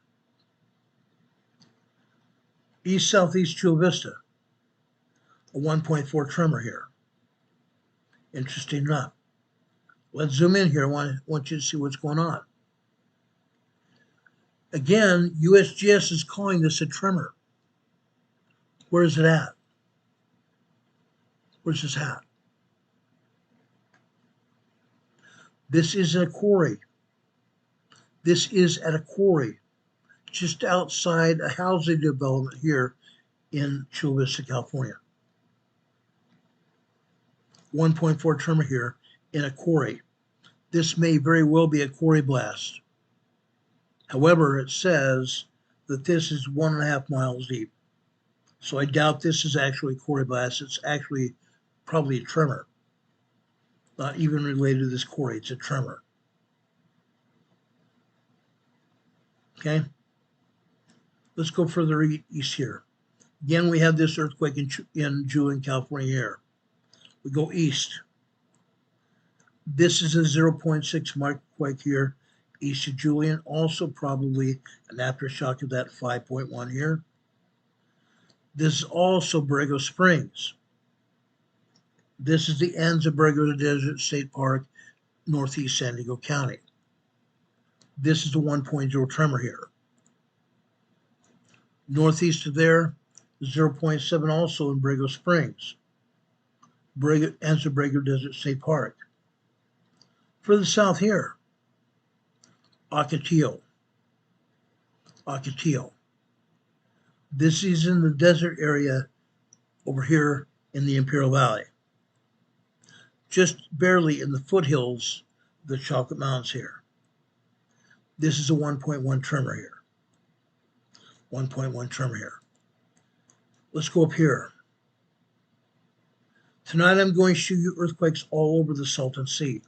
East-southeast Chula Vista. A 1.4 tremor here. Interesting enough. Let's zoom in here. I want you to see what's going on. Again, USGS is calling this a tremor. Where is it at? Where's this at? This is a quarry. This is at a quarry just outside a housing development here in Chula Vista, California. 1.4 tremor here in a quarry. This may very well be a quarry blast. However, it says that this is 1.5 miles deep. So I doubt this is actually a quarry blast. It's actually probably a tremor. Not even related to this quarry. It's a tremor. Okay? Let's go further east here. Again, we have this earthquake in Julian, California here. We go east. This is a 0.6 microquake here, east of Julian. Also probably an aftershock of that 5.1 here. This is also Borrego Springs. This is the Anza-Borrego Desert State Park, northeast San Diego County. This is the 1.0 tremor here. Northeast of there, 0.7 also in Borrego Springs. Anza-Borrego Desert State Park. Further south here, Ocotillo. Ocotillo. This is in the desert area over here in the Imperial Valley. Just barely in the foothills of the Chocolate Mountains here. This is a 1.1 tremor here. 1.1 tremor here. Let's go up here. Tonight I'm going to show you earthquakes all over the Salton Sea.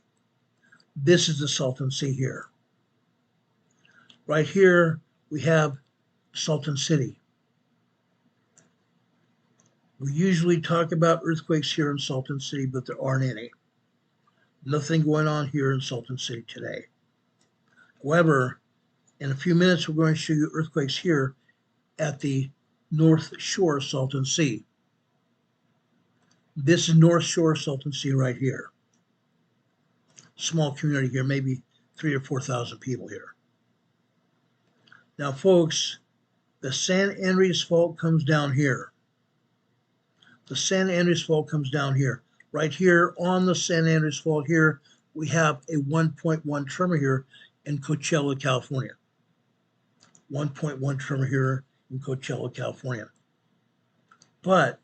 This is the Salton Sea here. Right here we have Salton City. We usually talk about earthquakes here in Salton City, but there aren't any. Nothing going on here in Salton City today. However, in a few minutes we're going to show you earthquakes here at the North Shore Salton Sea. This is North Shore Salton Sea right here. Small community here, maybe 3,000 or 4,000 people here. Now, folks, The San Andreas Fault comes down here. The San Andreas Fault comes down here. Right here on the San Andreas Fault here, we have a 1.1 tremor here in Coachella, California. 1.1 tremor here in Coachella, California. But,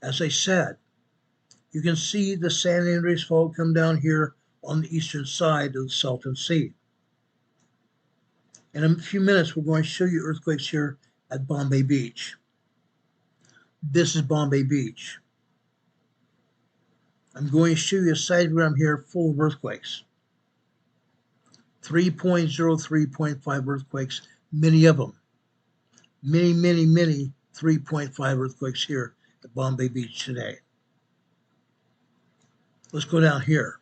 as I said, you can see the San Andreas Fault come down here on the eastern side of the Salton Sea. In a few minutes, we're going to show you earthquakes here at Bombay Beach. This is Bombay Beach. I'm going to show you a seismogram here full of earthquakes. 3.0, 3.5 earthquakes, many of them. Many 3.5 earthquakes here at Bombay Beach today. Let's go down here.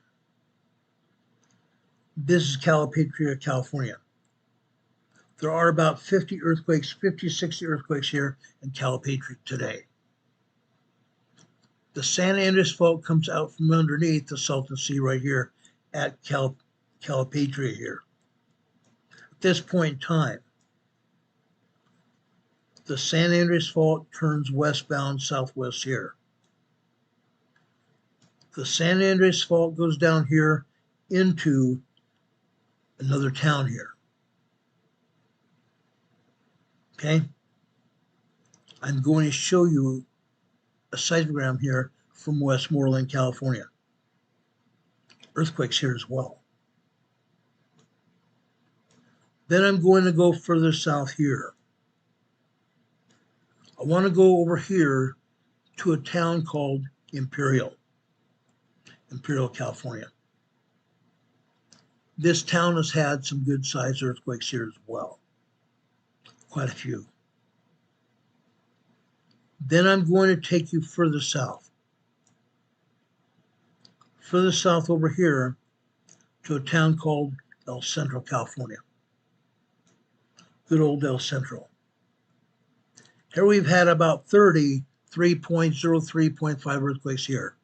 This is Calipatria, California. There are about 50 earthquakes, 50, 60 earthquakes here in Calipatria today. The San Andreas Fault comes out from underneath the Salton Sea right here at Calipatria here. At this point in time, the San Andreas Fault turns westbound, southwest here. The San Andreas Fault goes down here into another town here. Okay? I'm going to show you a seismogram here from Westmoreland, California. Earthquakes here as well. Then I'm going to go further south here. I want to go over here to a town called Imperial, California. This town has had some good sized earthquakes here as well. Quite a few. Then I'm going to take you further south. Further south over here to a town called El Centro, California. Good old El Centro. Here we've had about 30 3.0, 3.5 earthquakes here.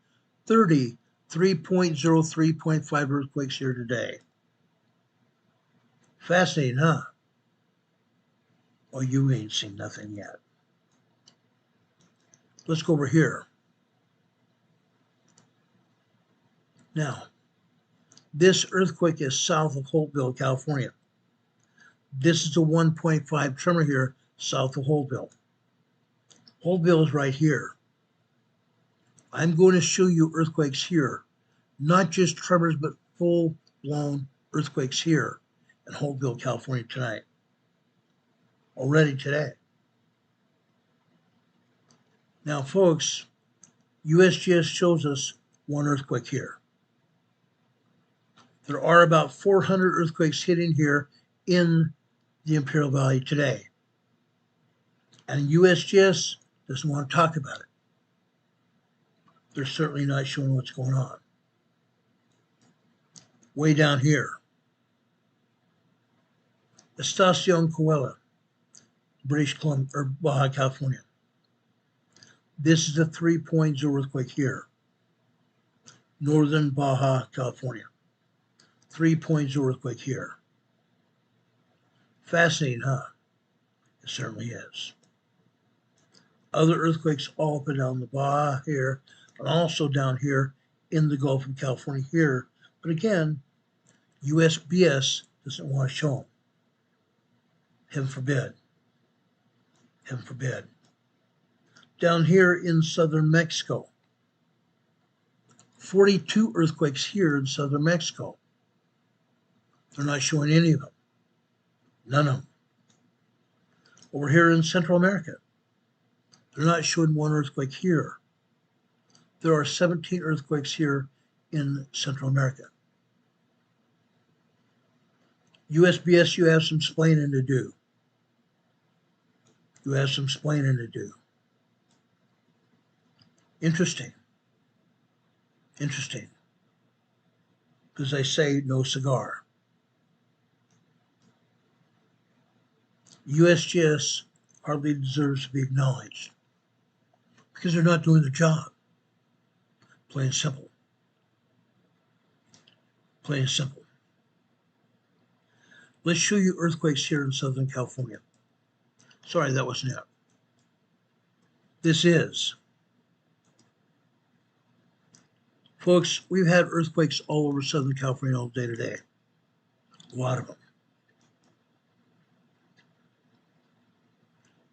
30 3.0, 3.5 earthquakes here today. Fascinating, huh? Well, you ain't seen nothing yet. Let's go over here. Now, this earthquake is south of Holtville, California. This is a 1.5 tremor here south of Holtville. Holtville is right here. I'm going to show you earthquakes here, not just tremors, but full-blown earthquakes here in Holtville, California tonight. Already today. Now, folks, USGS shows us one earthquake here. There are about 400 earthquakes hitting here in the Imperial Valley today. And USGS doesn't want to talk about it. They're certainly not showing what's going on. Way down here, Estacion Coahuila, British Columbia, or Baja California. This is a 3.0 earthquake here. Northern Baja California. 3.0 earthquake here. Fascinating, huh? It certainly is. Other earthquakes all up and down the Baja here, and also down here in the Gulf of California here. But again, USGS doesn't want to show them. Heaven forbid. Heaven forbid. Down here in southern Mexico, 42 earthquakes here in southern Mexico. They're not showing any of them. None of them. Over here in Central America, they're not showing one earthquake here. There are 17 earthquakes here in Central America. USGS, you have some explaining to do. You have some explaining to do. Interesting. Interesting. Because they say no cigar. USGS hardly deserves to be acknowledged because they're not doing their job. Plain and simple. Plain and simple. Let's show you earthquakes here in Southern California. Sorry, that wasn't it. This is. Folks, we've had earthquakes all over Southern California all day today. A lot of them.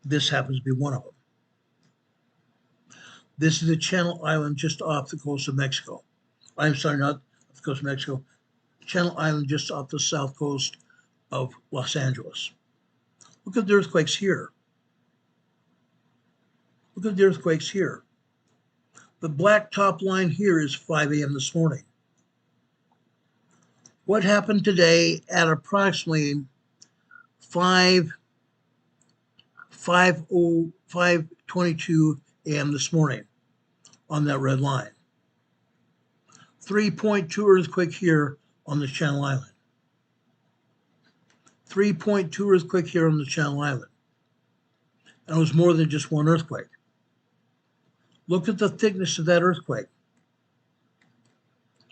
This happens to be one of them. This is a Channel Island just off the coast of Mexico. I'm sorry, not off the coast of Mexico. Channel Island just off the south coast of Los Angeles. Look at the earthquakes here. Look at the earthquakes here. The black top line here is 5 a.m. this morning. What happened today at approximately 5:22 a.m. this morning on that red line? 3.2 earthquake here on the Channel Island. 3.2 earthquake here on the Channel Island. And it was more than just one earthquake. Look at the thickness of that earthquake.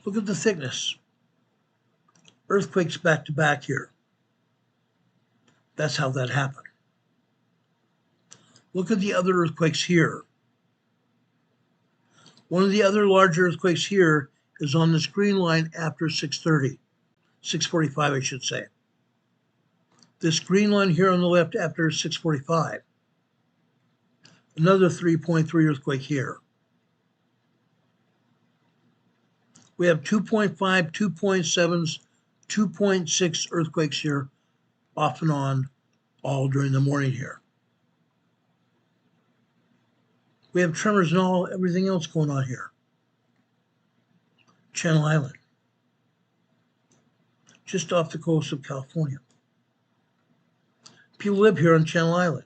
Look at the thickness. Earthquakes back to back here. That's how that happened. Look at the other earthquakes here. One of the other large earthquakes here is on this green line after 6:30, 6:45, I should say. This green line here on the left after 6:45. Another 3.3 earthquake here. We have 2.5, 2.7s, 2.6 earthquakes here off and on all during the morning here. We have tremors and everything else going on here. Channel Island, just off the coast of California. People live here on Channel Island.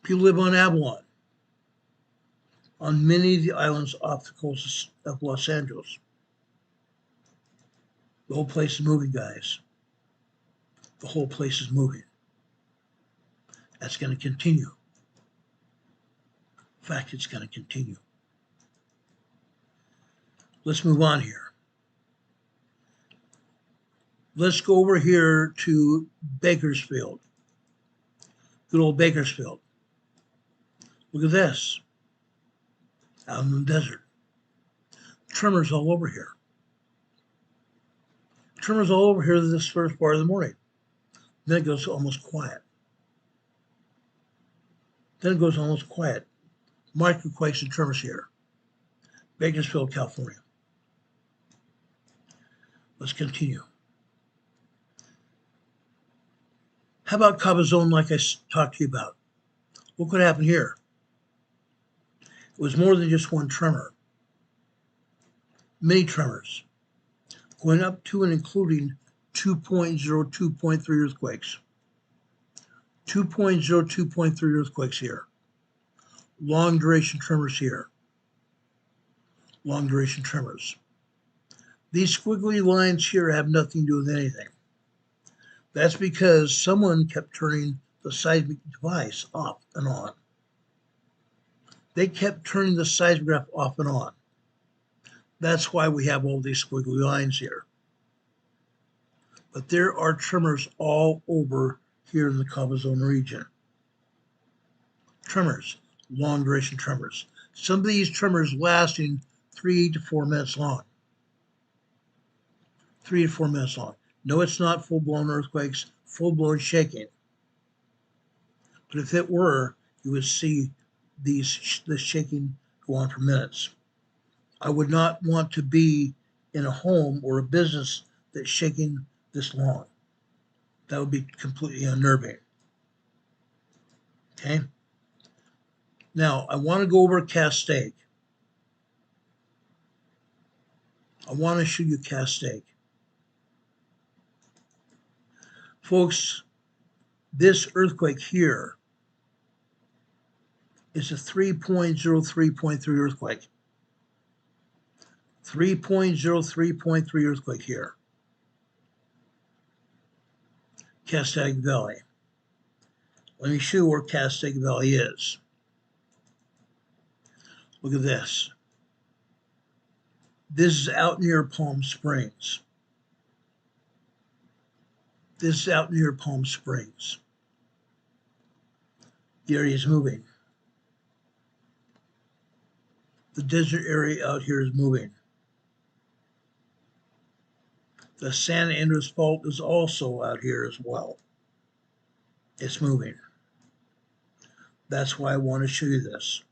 People live on Avalon, on many of the islands off the coast of Los Angeles. The whole place is moving, guys. The whole place is moving. That's going to continue. In fact, it's going to continue. Let's move on here. Let's go over here to Bakersfield. Good old Bakersfield. Look at this. Out in the desert. Tremors all over here. Tremors all over here this first part of the morning. Then it goes almost quiet. Then it goes almost quiet. Microquakes and tremors here. Bakersfield, California. Let's continue. How about Cabazon, like I talked to you about? Look what happened here. It was more than just one tremor. Many tremors. Going up to and including 2.0, 2.3 earthquakes. 2.0, 2.3 earthquakes here. Long duration tremors here. Long duration tremors. These squiggly lines here have nothing to do with anything. That's because someone kept turning the seismic device off and on. They kept turning the seismograph off and on. That's why we have all these squiggly lines here. But there are tremors all over here in the Cabazon region. Tremors, long duration tremors. Some of these tremors lasting 3 to 4 minutes long. 3 to 4 minutes long. No, it's not full-blown earthquakes, full-blown shaking. But if it were, you would see this shaking go on for minutes. I would not want to be in a home or a business that's shaking this long. That would be completely unnerving. Okay? Now, I want to go over Castaic. I want to show you Castaic. Folks, this earthquake here is a 3.0, 3.3 earthquake. 3.0, 3.3 earthquake here. Castaic Valley. Let me show you where Castaic Valley is. Look at this. This is out near Palm Springs. This is out near Palm Springs. The area is moving. The desert area out here is moving. The San Andreas Fault is also out here as well. It's moving. That's why I want to show you this.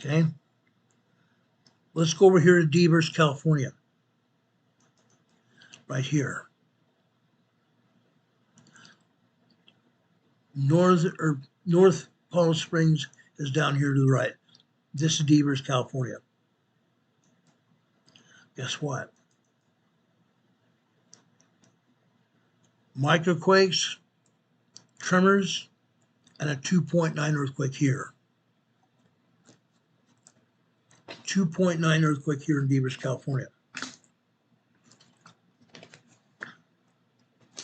Okay? Let's go over here to Devers, California. Right here. North Palm Springs is down here to the right. This is Devers, California. Guess what? Microquakes, tremors, and a 2.9 earthquake here. 2.9 earthquake here in Devers, California.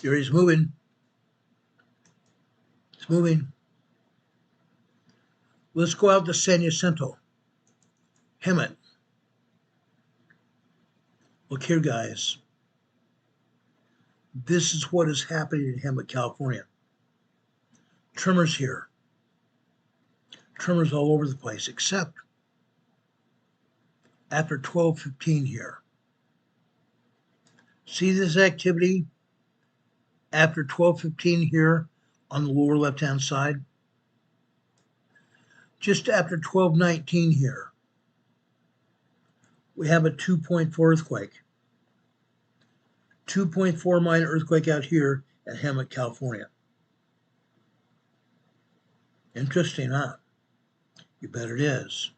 The area's moving. It's moving. Let's go out to San Jacinto. Hemet. Look here, guys. This is what is happening in Hemet, California. Tremors here. Tremors all over the place, except after 12:15 here. See this activity after 12:15 here on the lower left-hand side? Just after 12:19 here, we have a 2.4 earthquake. 2.4 minor earthquake out here at Hemet, California. Interesting, huh? You bet it is.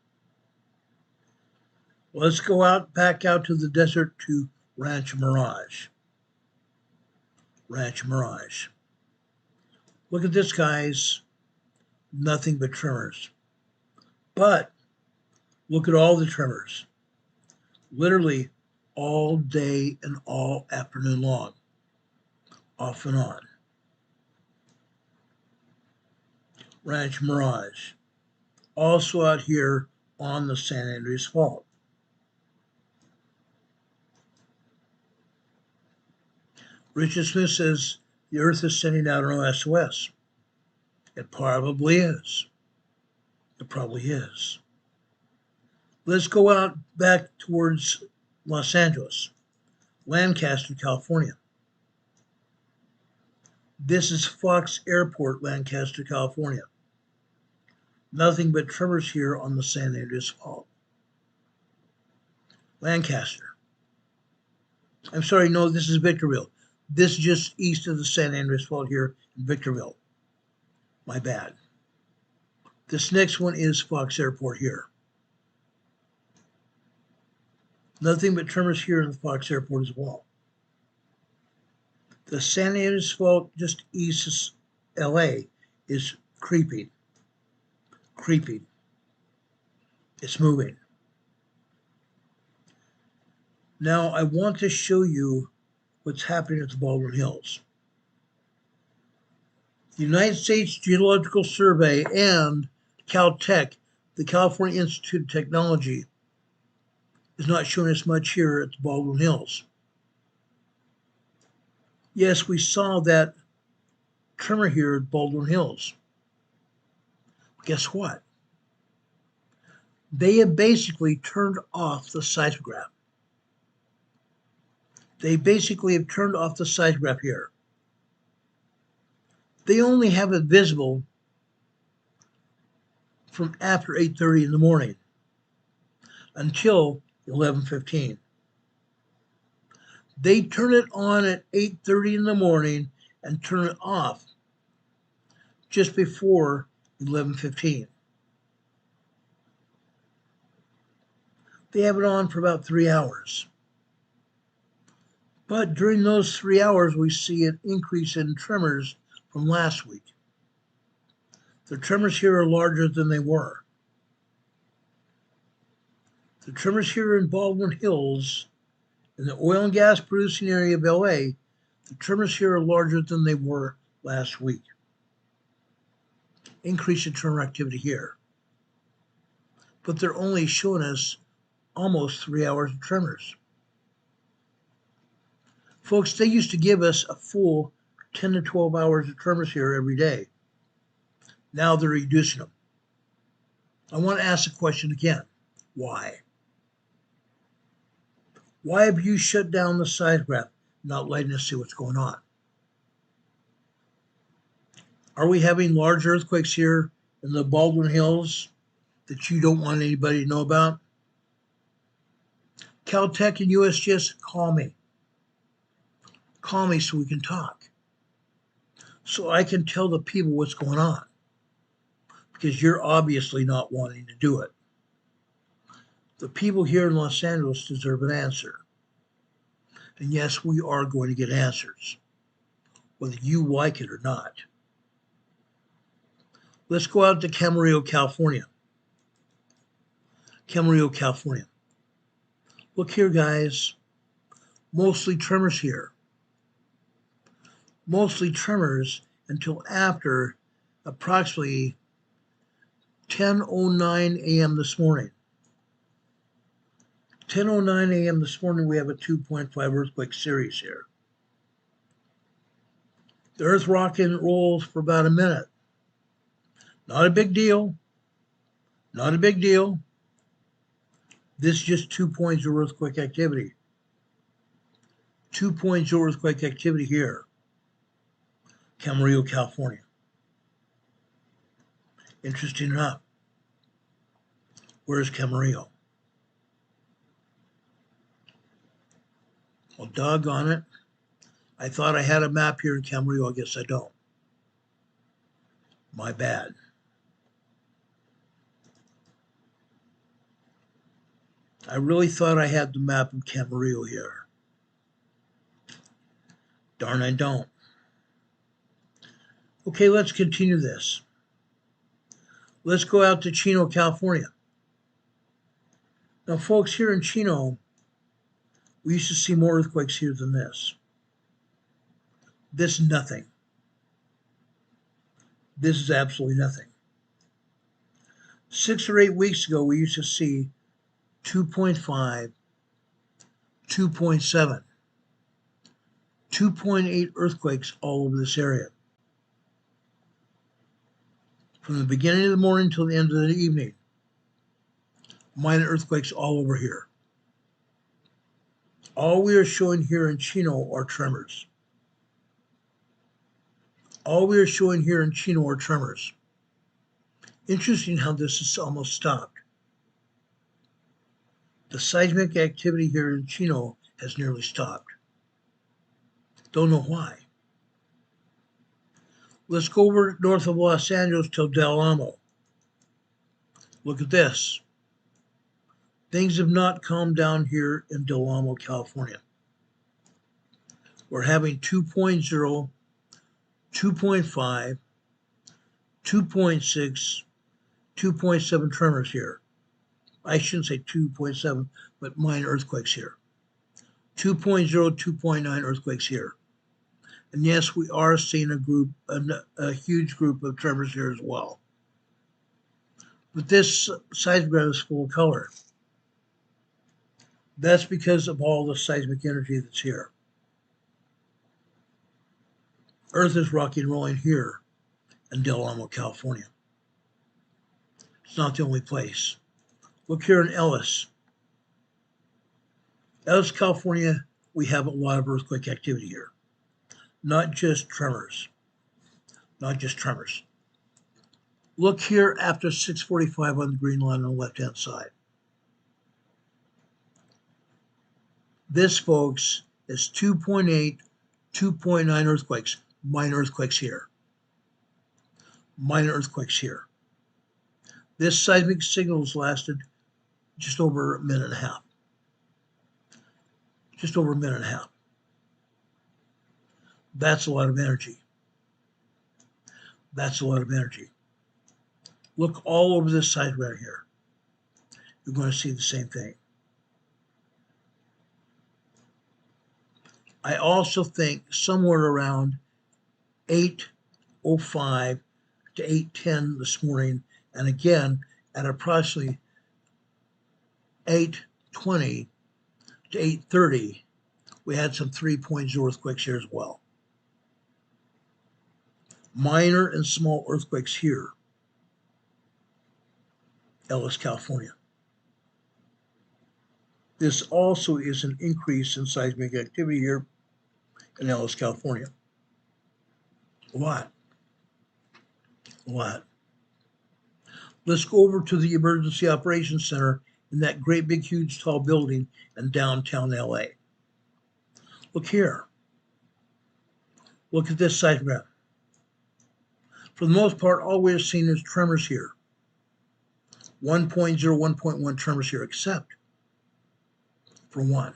Let's go back out to the desert to Rancho Mirage. Rancho Mirage. Look at this, guys. Nothing but tremors. But look at all the tremors. Literally all day and all afternoon long. Off and on. Rancho Mirage. Also out here on the San Andreas Fault. Richard Smith says the Earth is sending out an SOS. It probably is. It probably is. Let's go out back towards Los Angeles, Lancaster, California. This is Fox Airport, Lancaster, California. Nothing but tremors here on the San Andreas Fault. Lancaster. I'm sorry, no, this is Victorville. This is just east of the San Andreas Fault here in Victorville. My bad. This next one is Fox Airport here. Nothing but tremors here in the Fox Airport as well. The San Andreas Fault just east of LA is creeping. Creeping. It's moving. Now I want to show you what's happening at the Baldwin Hills. The United States Geological Survey and Caltech, the California Institute of Technology, is not showing us much here at the Baldwin Hills. Yes, we saw that tremor here at Baldwin Hills. Guess what? They have basically turned off the seismograph. They basically have turned off the seismograph here. They only have it visible from after 8:30 in the morning until 11:15. They turn it on at 8:30 in the morning and turn it off just before 11:15. They have it on for about 3 hours. But during those 3 hours, we see an increase in tremors from last week. The tremors here are larger than they were. The tremors here in Baldwin Hills, in the oil and gas producing area of LA, the tremors here are larger than they were last week. Increase in tremor activity here. But they're only showing us almost 3 hours of tremors. Folks, they used to give us a full 10 to 12 hours of tremors here every day. Now they're reducing them. I want to ask the question again. Why? Why have you shut down the seismograph, not letting us see what's going on? Are we having large earthquakes here in the Baldwin Hills that you don't want anybody to know about? Caltech and USGS, call me. Call me so we can talk. So I can tell the people what's going on. Because you're obviously not wanting to do it. The people here in Los Angeles deserve an answer. And yes, we are going to get answers, whether you like it or not. Let's go out to Camarillo, California. Camarillo, California. Look here, guys. Mostly tremors here. Mostly tremors until after approximately 10:09 a.m. this morning. 10:09 a.m. this morning, we have a 2.5 earthquake series here. The earth rocked and rolls for about a minute. Not a big deal. Not a big deal. This is just 2.0 earthquake activity. 2.0 earthquake activity here. Camarillo, California. Interesting enough. Where's Camarillo? Well, doggone it. I thought I had a map here in Camarillo. I guess I don't. My bad. I really thought I had the map of Camarillo here. Darn, I don't. Okay, let's continue this. Let's go out to Chino, California. Now, folks, here in Chino, we used to see more earthquakes here than this. This is nothing. This is absolutely nothing. 6 or 8 weeks ago, we used to see 2.5, 2.7, 2.8 earthquakes all over this area. From the beginning of the morning till the end of the evening, minor earthquakes all over here. All we are showing here in Chino are tremors. All we are showing here in Chino are tremors. Interesting how this is almost stopped. The seismic activity here in Chino has nearly stopped. Don't know why. Let's go over north of Los Angeles till Del Amo. Look at this. Things have not calmed down here in Del Amo, California. We're having 2.0, 2.5, 2.6, 2.7 tremors here. I shouldn't say 2.7, but minor earthquakes here. 2.0, 2.9 earthquakes here. And yes, we are seeing a huge group of tremors here as well. But this seismograph is full of color. That's because of all the seismic energy that's here. Earth is rocking and rolling here in Del Amo, California. It's not the only place. Look here in Ellis. Ellis, California, we have a lot of earthquake activity here. Not just tremors. Not just tremors. Look here after 6:45 on the green line on the left-hand side. This, folks, is 2.8, 2.9 earthquakes. Minor earthquakes here. Minor earthquakes here. This seismic signal has lasted just over a minute and a half. Just over a minute and a half. That's a lot of energy. That's a lot of energy. Look all over this side right here. You're going to see the same thing. I also think somewhere around 8:05 to 8:10 this morning, and again at approximately 8:20 to 8:30, we had some 3.0 earthquakes here as well. Minor and small earthquakes here. Ellis, California. This also is an increase in seismic activity here in Ellis, California. A lot. A lot. Let's go over to the Emergency Operations Center in that great big huge tall building in downtown LA. Look here. Look at this seismograph. For the most part, all we're seeing is tremors here. 1.0, 1.1 tremors here, except for one.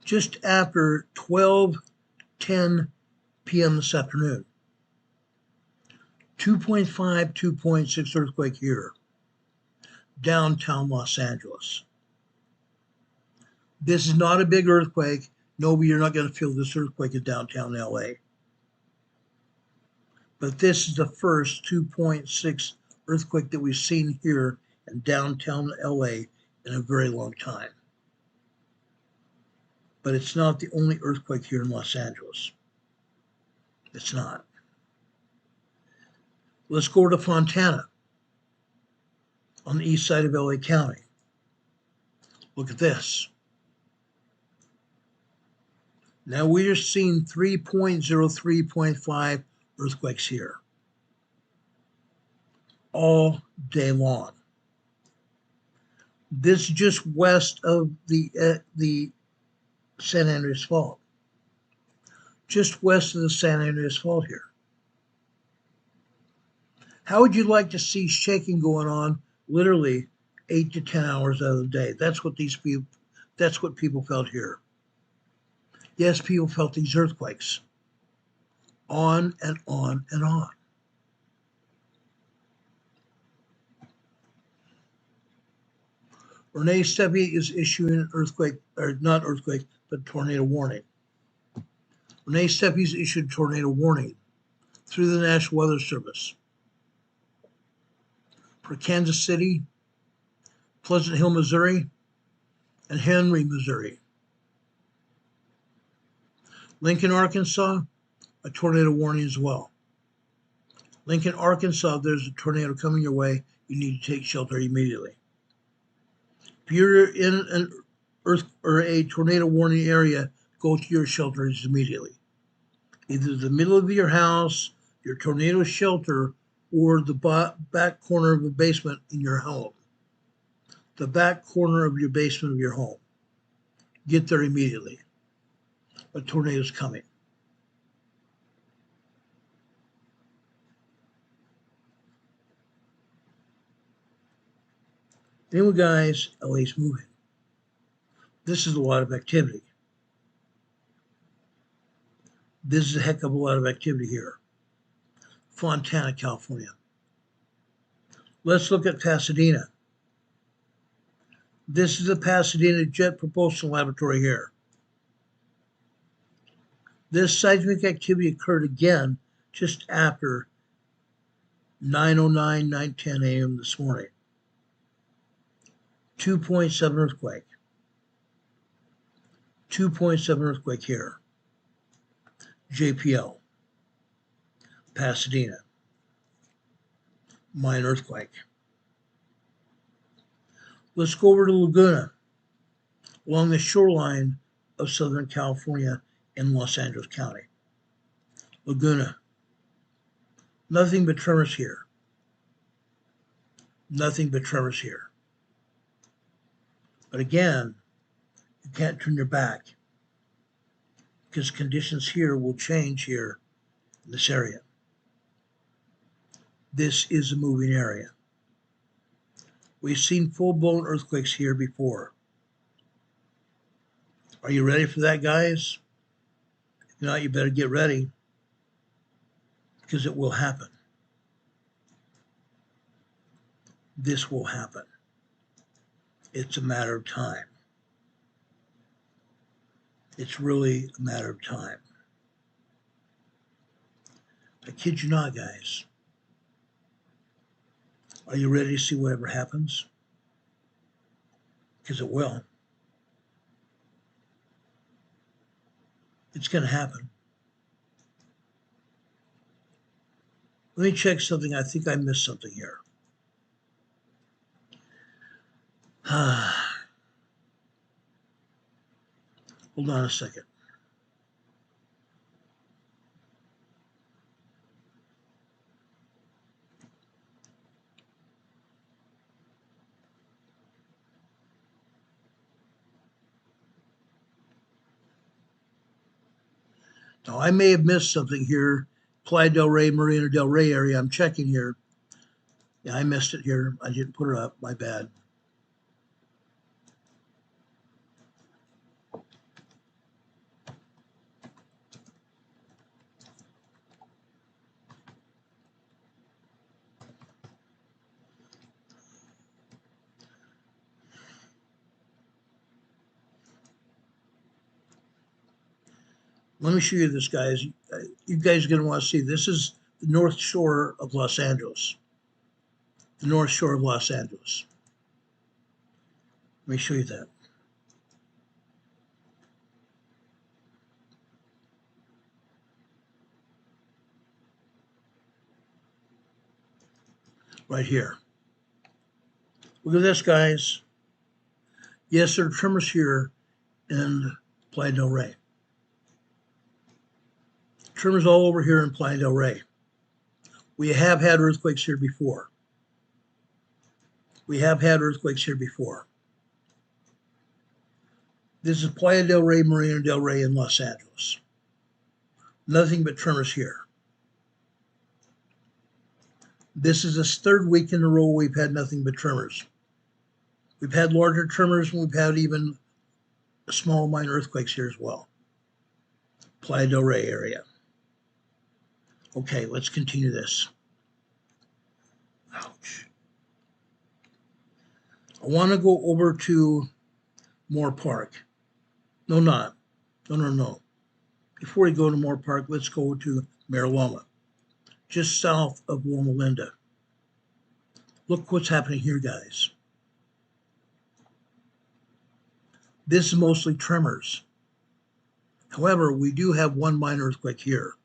Just after 12:10 p.m. this afternoon, 2.5, 2.6 earthquake here, downtown Los Angeles. This is not a big earthquake. No, you're not going to feel this earthquake in downtown LA. But this is the first 2.6 earthquake that we've seen here in downtown LA in a very long time. But it's not the only earthquake here in Los Angeles. It's not. Let's go to Fontana on the east side of LA County. Look at this. Now we are seeing 3.0, 3.5 earthquakes here all day long. This is just west of the San Andreas Fault. Just west of the San Andreas Fault here. How would you like to see shaking going on literally 8 to 10 hours out of the day? That's what people felt here. Yes, people felt these earthquakes on and on and on. Renee Steffi is issuing an earthquake, or not earthquake, but tornado warning. Renee Steffi's issued tornado warning through the National Weather Service for Kansas City, Pleasant Hill, Missouri, and Henry, Missouri. Lincoln, Arkansas, a tornado warning as well. Lincoln, Arkansas, there's a tornado coming your way. You need to take shelter immediately. If you're in an earth or a tornado warning area, go to your shelters immediately. Either the middle of your house, your tornado shelter, or the back corner of a basement in your home. The back corner of your basement of your home. Get there immediately. A tornado's coming. Anyway, guys, LA's moving. This is a lot of activity. This is a heck of a lot of activity here. Fontana, California. Let's look at Pasadena. This is the Pasadena Jet Propulsion Laboratory here. This seismic activity occurred again just after 9:09, 9:10 a.m. this morning. 2.7 earthquake. 2.7 earthquake here. JPL. Pasadena. Minor earthquake. Let's go over to Laguna, along the shoreline of Southern California in Los Angeles County. Laguna. Nothing but tremors here. Nothing but tremors here. But again, you can't turn your back because conditions here will change here in this area. This is a moving area. We've seen full-blown earthquakes here before. Are you ready for that, guys? If not, you better get ready because it will happen. This will happen. It's a matter of time. It's really a matter of time. I kid you not, guys. Are you ready to see whatever happens? Because it will. It's going to happen. Let me check something. I think I missed something here. Hold on a second. Now, I may have missed something here. Playa del Rey, Marina del Rey area. I'm checking here. Yeah, I missed it here. I didn't put it up. My bad. Let me show you this, guys. You guys are going to want to see. This is the North Shore of Los Angeles. The North Shore of Los Angeles. Let me show you that. Right here. Look at this, guys. Yes, there are tremors here in Playa del Rey. Tremors all over here in Playa del Rey. We have had earthquakes here before. We have had earthquakes here before. This is Playa del Rey, Marina del Rey in Los Angeles. Nothing but tremors here. This is the third week in a row we've had nothing but tremors. We've had larger tremors and we've had even small minor earthquakes here as well. Playa del Rey area. Okay, let's continue this. Ouch. I want to go over to Moore Park. No. Before we go to Moore Park, let's go to Mira Loma, just south of Loma Linda. Look what's happening here, guys. This is mostly tremors. However, we do have one minor earthquake here.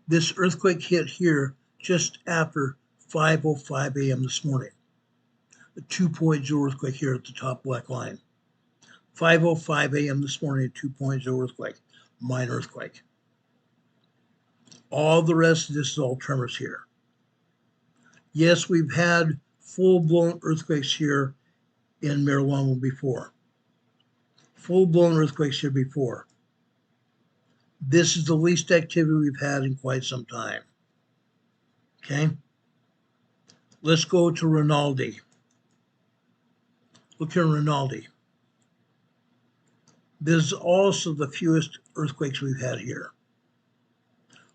This earthquake hit here just after 5:05 a.m. this morning. A 2.0 earthquake here at the top black line. 5:05 a.m. this morning, a 2.0 earthquake, minor earthquake. All the rest of this is all tremors here. Yes, we've had full-blown earthquakes here in Mira Loma before. Full-blown earthquakes here before. This is the least activity we've had in quite some time. Okay? Let's go to Rinaldi. Look here in Rinaldi. This is also the fewest earthquakes we've had here.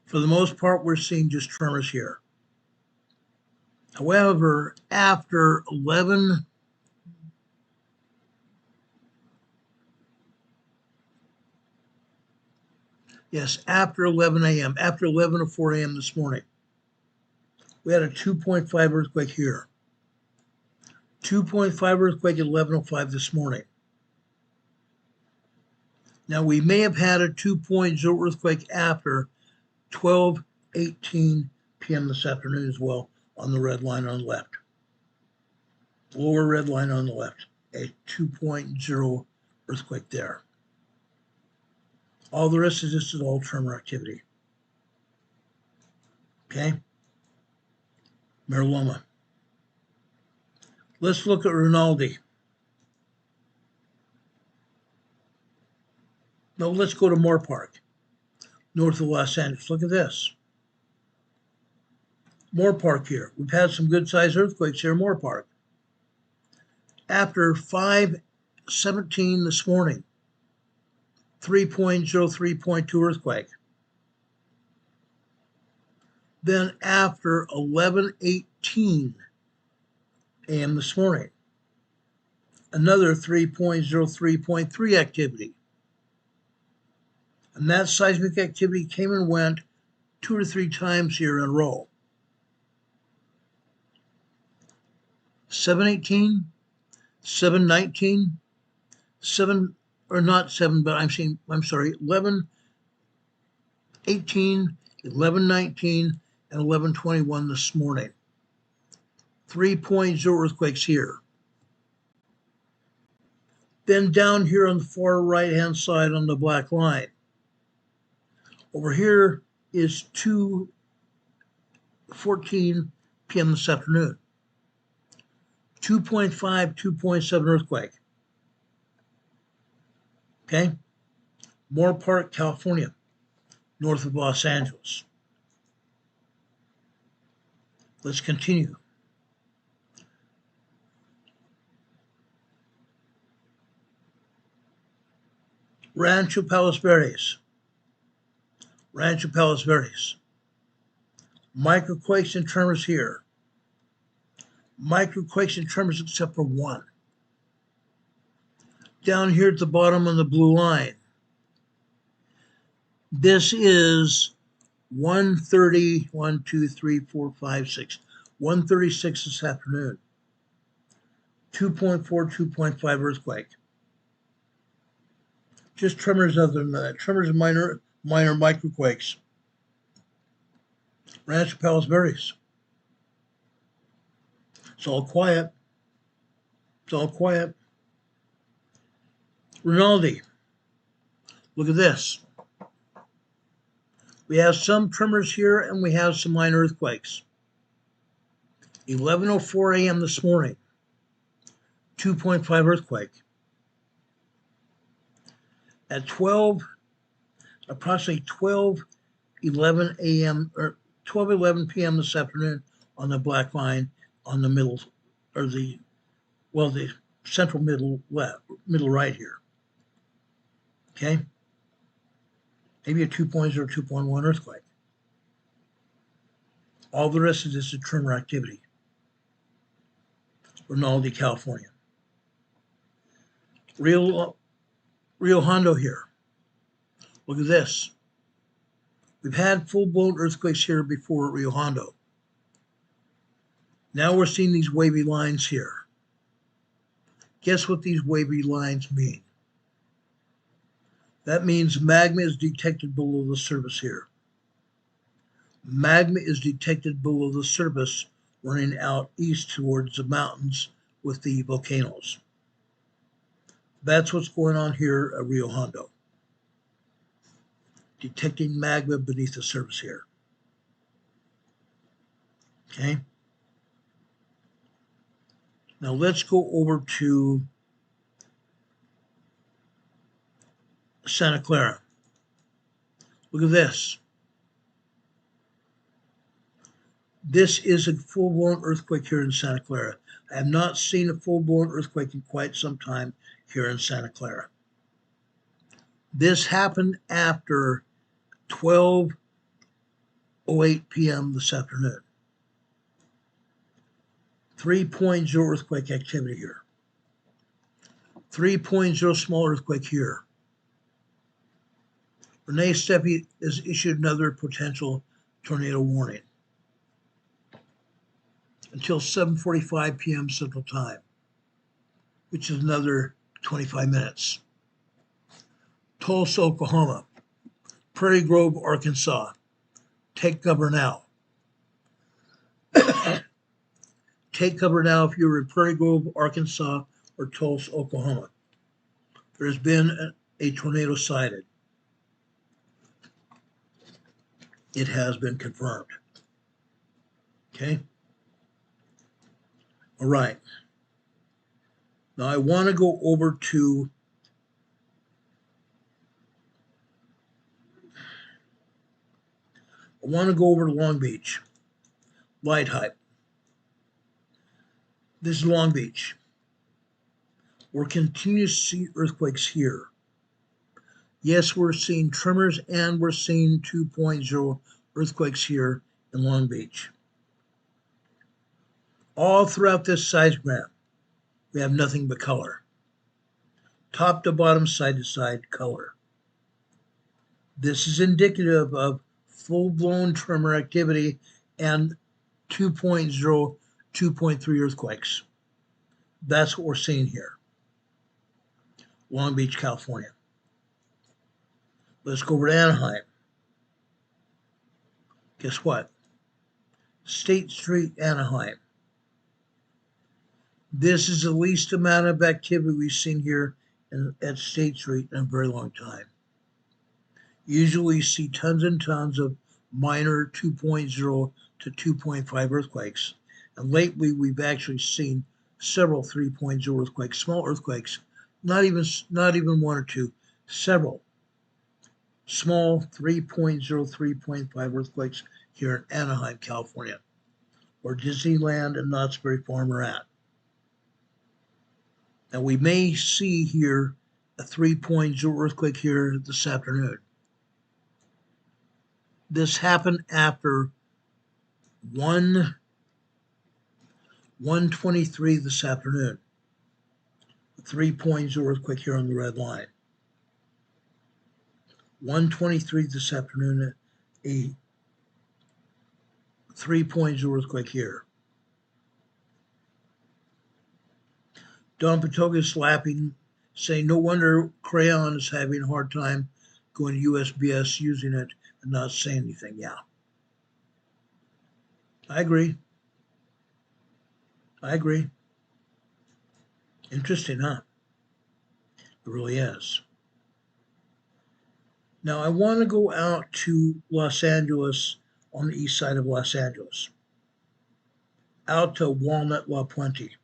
For the most part, we're seeing just tremors here. However, after 11 a.m., after 11:04 a.m. this morning, we had a 2.5 earthquake here. 2.5 earthquake at 11:05 this morning. Now, we may have had a 2.0 earthquake after 12:18 p.m. this afternoon as well on the red line on the left. Lower red line on the left, a 2.0 earthquake there. All the rest of this is all tremor activity. Okay? Mira Loma. Let's look at Rinaldi. No, let's go to Moore Park, north of Los Angeles. Look at this. Moore Park here. We've had some good-sized earthquakes here in Moore Park. After 5:17 this morning, 3.0, 3.2 earthquake. Then after 11:18 a.m. this morning, another 3.0, 3.3 activity. And that seismic activity came and went 2 or 3 times here in a row. 7:18, 7:19, 7, or not 7, but I'm sorry, 11:18, 11:19, and 11:21 this morning. 3.0 earthquakes here. Then down here on the far right-hand side on the black line, over here is 2:14 p.m. this afternoon. 2.5, 2.7 earthquake. Okay? Moore Park, California, north of Los Angeles. Let's continue. Rancho Palos Verdes. Rancho Palos Verdes. Microquakes and tremors here. Microquakes and tremors except for one. Down here at the bottom on the blue line. This is 1:30, 1, 2, 3, 4, 5, 6. 1:36 this afternoon. 2.4, 2.5 earthquake. Just tremors other than that. Tremors and minor microquakes. Rancho Palos Verdes. It's all quiet. It's all quiet. Rinaldi. Look at this. We have some tremors here and we have some minor earthquakes. 11:04 a.m. this morning. 2.5 earthquake. At approximately 12:11 a.m. or 12:11 p.m. this afternoon on the black line on the middle, or the central middle right here. Okay? Maybe a 2.0, 2.1 earthquake. All the rest of this is tremor activity. Rinaldi, California. Rio Hondo here. Look at this. We've had full-blown earthquakes here before at Rio Hondo. Now we're seeing these wavy lines here. Guess what these wavy lines mean? That means magma is detected below the surface here. Magma is detected below the surface running out east towards the mountains with the volcanoes. That's what's going on here at Rio Hondo. Detecting magma beneath the surface here. Okay? Now let's go over to Santa Clara. Look at this. This is a full-blown earthquake here in Santa Clara. I have not seen a full-blown earthquake in quite some time here in Santa Clara. This happened after 12:08 p.m. this afternoon. 3.0 earthquake activity here. 3.0 small earthquake here. Renee Steffi has issued another potential tornado warning until 7:45 p.m. Central Time, which is another 25 minutes. Tulsa, Oklahoma. Prairie Grove, Arkansas. Take cover now. Take cover now if you're in Prairie Grove, Arkansas, or Tulsa, Oklahoma. There's been a tornado sighted. It has been confirmed. Okay? All right. Now I want to go over to Long Beach. Light hype. This is Long Beach. We're continuing to see earthquakes here. Yes, we're seeing tremors and we're seeing 2.0 earthquakes here in Long Beach. All throughout this seismogram, we have nothing but color. Top to bottom, side to side, color. This is indicative of full-blown tremor activity and 2.0, 2.3 earthquakes. That's what we're seeing here. Long Beach, California. Let's go over to Anaheim. Guess what? State Street, Anaheim. This is the least amount of activity we've seen here at State Street in a very long time. Usually see tons and tons of minor 2.0 to 2.5 earthquakes. And lately we've actually seen several 3.0 earthquakes, small earthquakes, not even one or two, several small 3.0, 3.5 earthquakes here in Anaheim, California, where Disneyland and Knott's Berry Farm are at. And we may see here a 3.0 earthquake here this afternoon. This happened after 1:23 this afternoon. A 3.0 earthquake here on the red line. 1:23 this afternoon, a 3.0 earthquake here. Don Patoga's laughing, saying, no wonder Crayon is having a hard time going to USBS using it and not saying anything. Yeah. I agree. Interesting, huh? It really is. Now, I want to go out to Los Angeles, on the east side of Los Angeles, out to Walnut La Puente.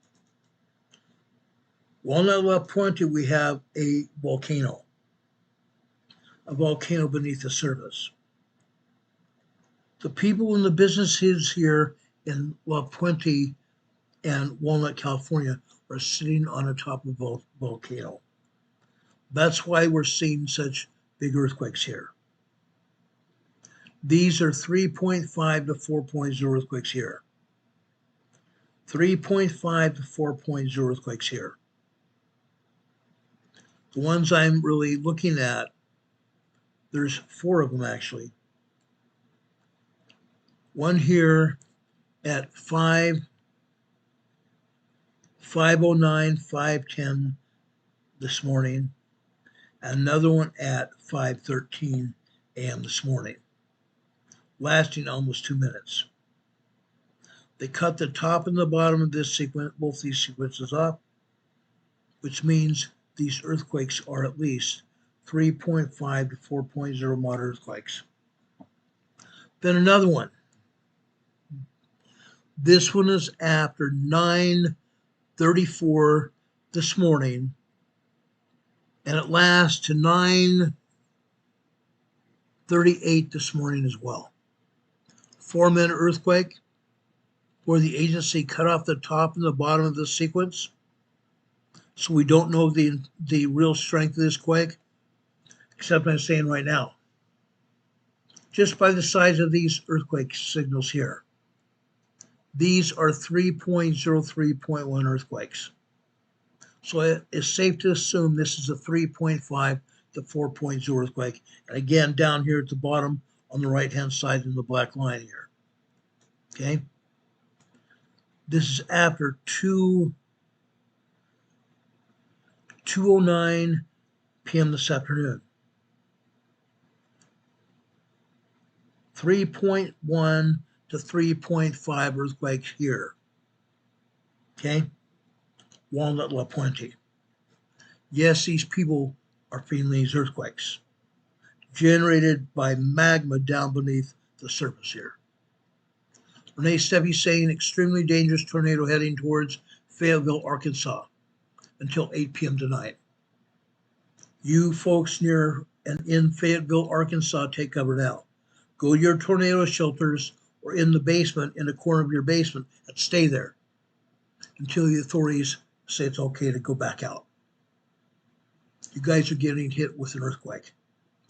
Walnut La Puente, we have a volcano beneath the surface. The people in the businesses here in La Puente and Walnut, California, are sitting on the top of a volcano. That's why we're seeing such big earthquakes here. These are 3.5 to 4.0 earthquakes here. 3.5 to 4.0 earthquakes here. The ones I'm really looking at, there's 4 of them actually. One here at 5:09, 5:10 this morning, and another one at 5:13 a.m. this morning, lasting almost 2 minutes. They cut the top and the bottom of this sequence, both these sequences off, which means these earthquakes are at least 3.5 to 4.0 moderate earthquakes. Then another one. This one is after 9:34 this morning, and it lasts to 9:38 this morning as well. 4-minute earthquake where the agency cut off the top and the bottom of the sequence. So we don't know the real strength of this quake, except I'm saying right now, just by the size of these earthquake signals here. These are 3.0, 3.1 earthquakes. So it's safe to assume this is a 3.5 to 4.0 earthquake. And again, down here at the bottom on the right-hand side in the black line here. Okay? This is after 2:09 p.m. this afternoon. 3.1 to 3.5 earthquakes here. Okay? Walnut La Puente. Yes, these people are feeling these earthquakes generated by magma down beneath the surface here. Renee Steffi saying extremely dangerous tornado heading towards Fayetteville, Arkansas until 8 p.m. tonight. You folks near and in Fayetteville, Arkansas, take cover now. Go to your tornado shelters or in the basement, in the corner of your basement, and stay there until the authorities say it's okay to go back out. You guys are getting hit with an earthquake.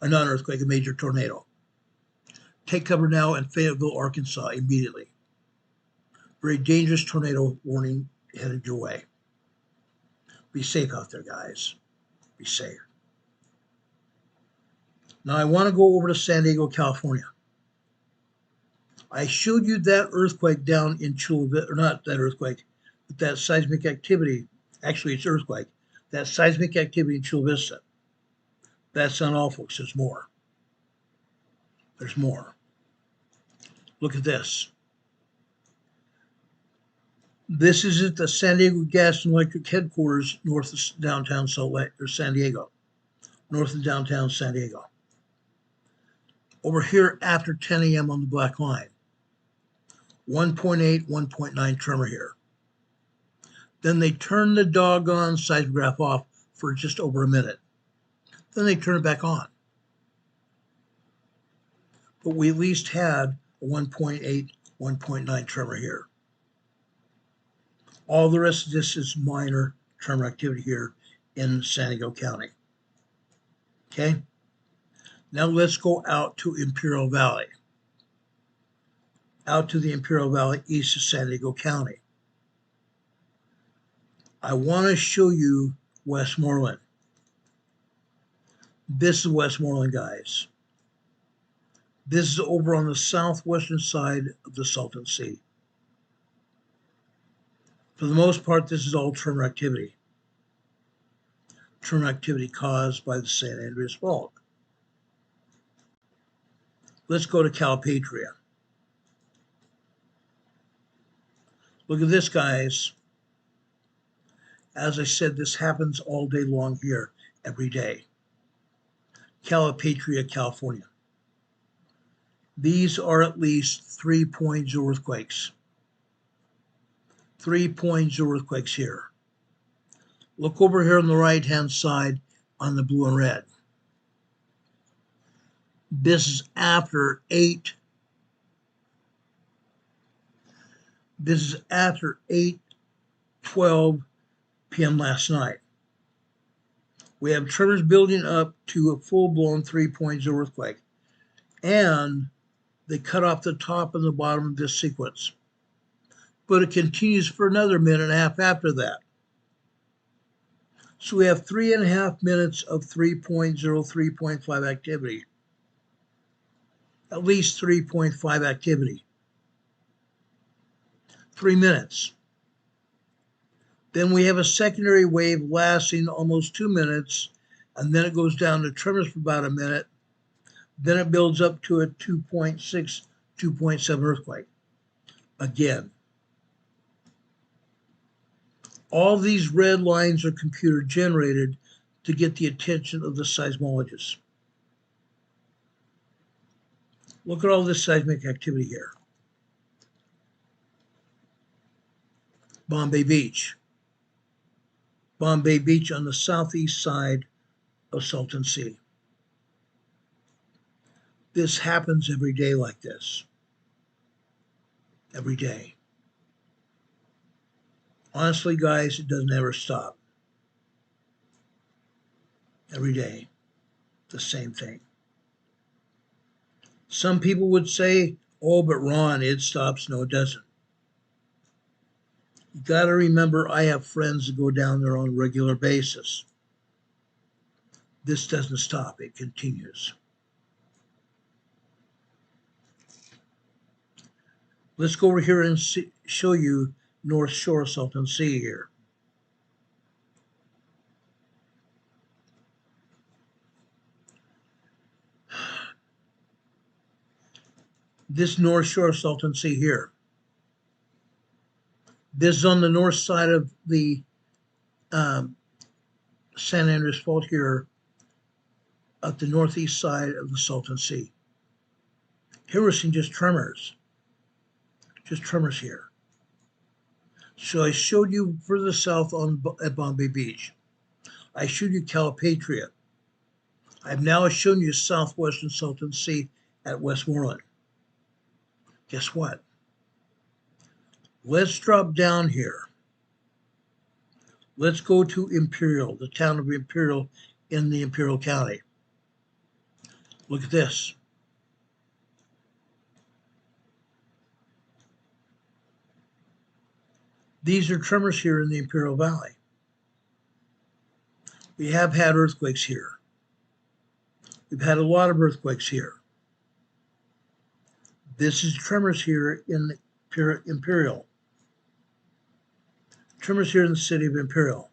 Not an earthquake, a major tornado. Take cover now in Fayetteville, Arkansas immediately. Very dangerous tornado warning headed your way. Be safe out there, guys. Be safe. Now I want to go over to San Diego, California. I showed you that earthquake down in Chula Vista, or not that earthquake, but that seismic activity. Actually, it's earthquake. That seismic activity in Chula Vista. That's not all, folks. There's more. There's more. Look at this. This is at the San Diego Gas and Electric headquarters north of downtown Salt Lake, or San Diego, north of downtown San Diego. Over here after 10 a.m. on the black line, 1.8, 1.9 tremor here. Then they turn the doggone seismograph off for just over a minute. Then they turn it back on. But we at least had a 1.8, 1.9 tremor here. All the rest of this is minor tremor activity here in San Diego County. Okay? Now let's go out to Imperial Valley. Out to the Imperial Valley east of San Diego County. I want to show you Westmoreland. This is Westmoreland, guys. This is over on the southwestern side of the Salton Sea. For the most part, this is all tremor activity. Tremor activity caused by the San Andreas Fault. Let's go to Calipatria. Look at this, guys. As I said, this happens all day long here, every day. Calipatria, California. These are at least 3.0 earthquakes. 3.0 earthquakes here. Look over here on the right-hand side on the blue and red. This is after 8:12 p.m. last night. We have tremors building up to a full-blown 3.0 earthquake. And they cut off the top and the bottom of this sequence. But it continues for another minute and a half after that. So we have 3.5 minutes of 3.0, 3.5 activity. At least 3.5 activity. 3 minutes. Then we have a secondary wave lasting almost 2 minutes, and then it goes down to tremors for about a minute. Then it builds up to a 2.6, 2.7 earthquake. Again. All these red lines are computer generated to get the attention of the seismologists. Look at all this seismic activity here. Bombay Beach. Bombay Beach on the southeast side of Salton Sea. This happens every day like this. Every day. Honestly, guys, it doesn't ever stop. Every day. The same thing. Some people would say, oh, but Ron, it stops. No, it doesn't. You got to remember, I have friends that go down there on a regular basis. This doesn't stop. It continues. Let's go over here and show you North Shore Salton Sea here. This North Shore Salton Sea here. This is on the north side of the San Andreas Fault here, at the northeast side of the Salton Sea. Here we're seeing just tremors. Just tremors here. So I showed you further south at Bombay Beach. I showed you Calipatria. I've now shown you southwestern Salton Sea at Westmoreland. Guess what? Let's drop down here. Let's go to Imperial, the town of Imperial in the Imperial County. Look at this. These are tremors here in the Imperial Valley. We have had earthquakes here. We've had a lot of earthquakes here. This is tremors here in Imperial. Tremors here in the city of Imperial.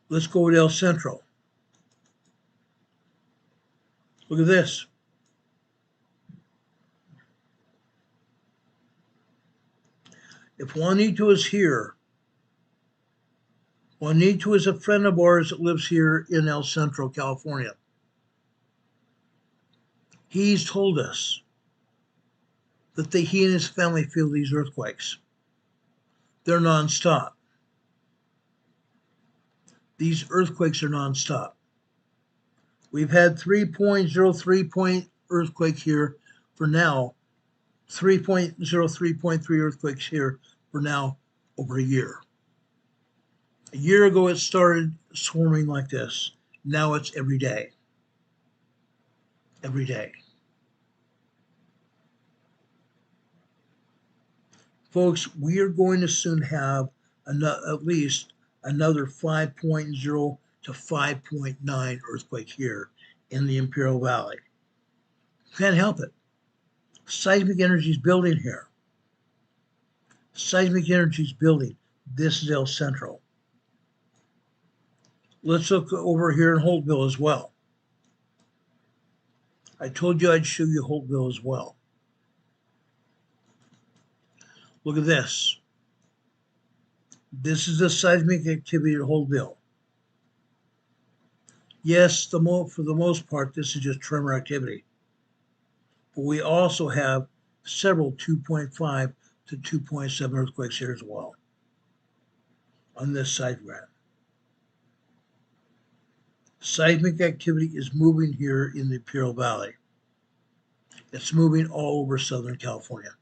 Let's go to El Centro. Look at this. If Juanito is here, Juanito is a friend of ours that lives here in El Centro, California. He's told us that he and his family feel these earthquakes. They're nonstop. These earthquakes are nonstop. We've had 3.03 point earthquake here for now, 3.03.3 earthquakes here for now over a year. A year ago, it started swarming like this. Now it's every day. Every day. Folks, we are going to soon have at least another 5.0 to 5.9 earthquake here in the Imperial Valley. Can't help it. Seismic energy is building here. Seismic energy is building. This is El Centro. Let's look over here in Holtville as well. I told you I'd show you Holtville as well. Look at this. This is the seismic activity at Holtville. Yes, for the most part, this is just tremor activity. But we also have several 2.5 to 2.7 earthquakes here as well on this seismograph. Seismic activity is moving here in the Imperial Valley. It's moving all over Southern California.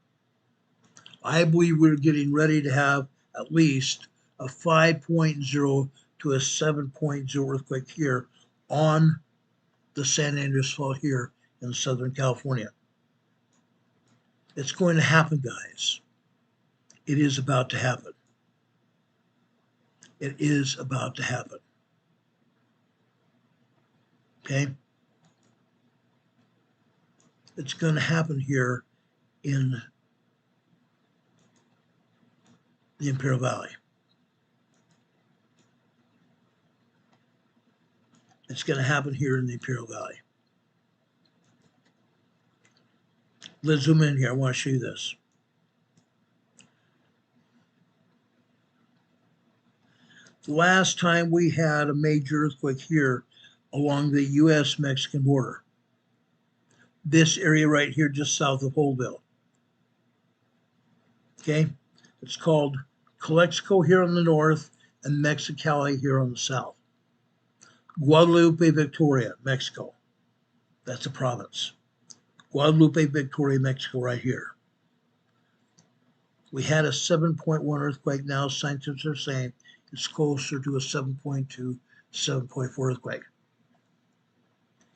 I believe we're getting ready to have at least a 5.0 to a 7.0 earthquake here on the San Andreas Fault here in Southern California. It's going to happen, guys. It is about to happen. It is about to happen. Okay? It's going to happen here in the Imperial Valley. It's going to happen here in the Imperial Valley. Let's zoom in here. I want to show you this. The last time we had a major earthquake here along the U.S.-Mexican border. This area right here just south of Holtville. Okay? It's called Calexico here on the north and Mexicali here on the south. Guadalupe, Victoria, Mexico. That's a province. Guadalupe, Victoria, Mexico right here. We had a 7.1 earthquake. Now scientists are saying it's closer to a 7.2, 7.4 earthquake.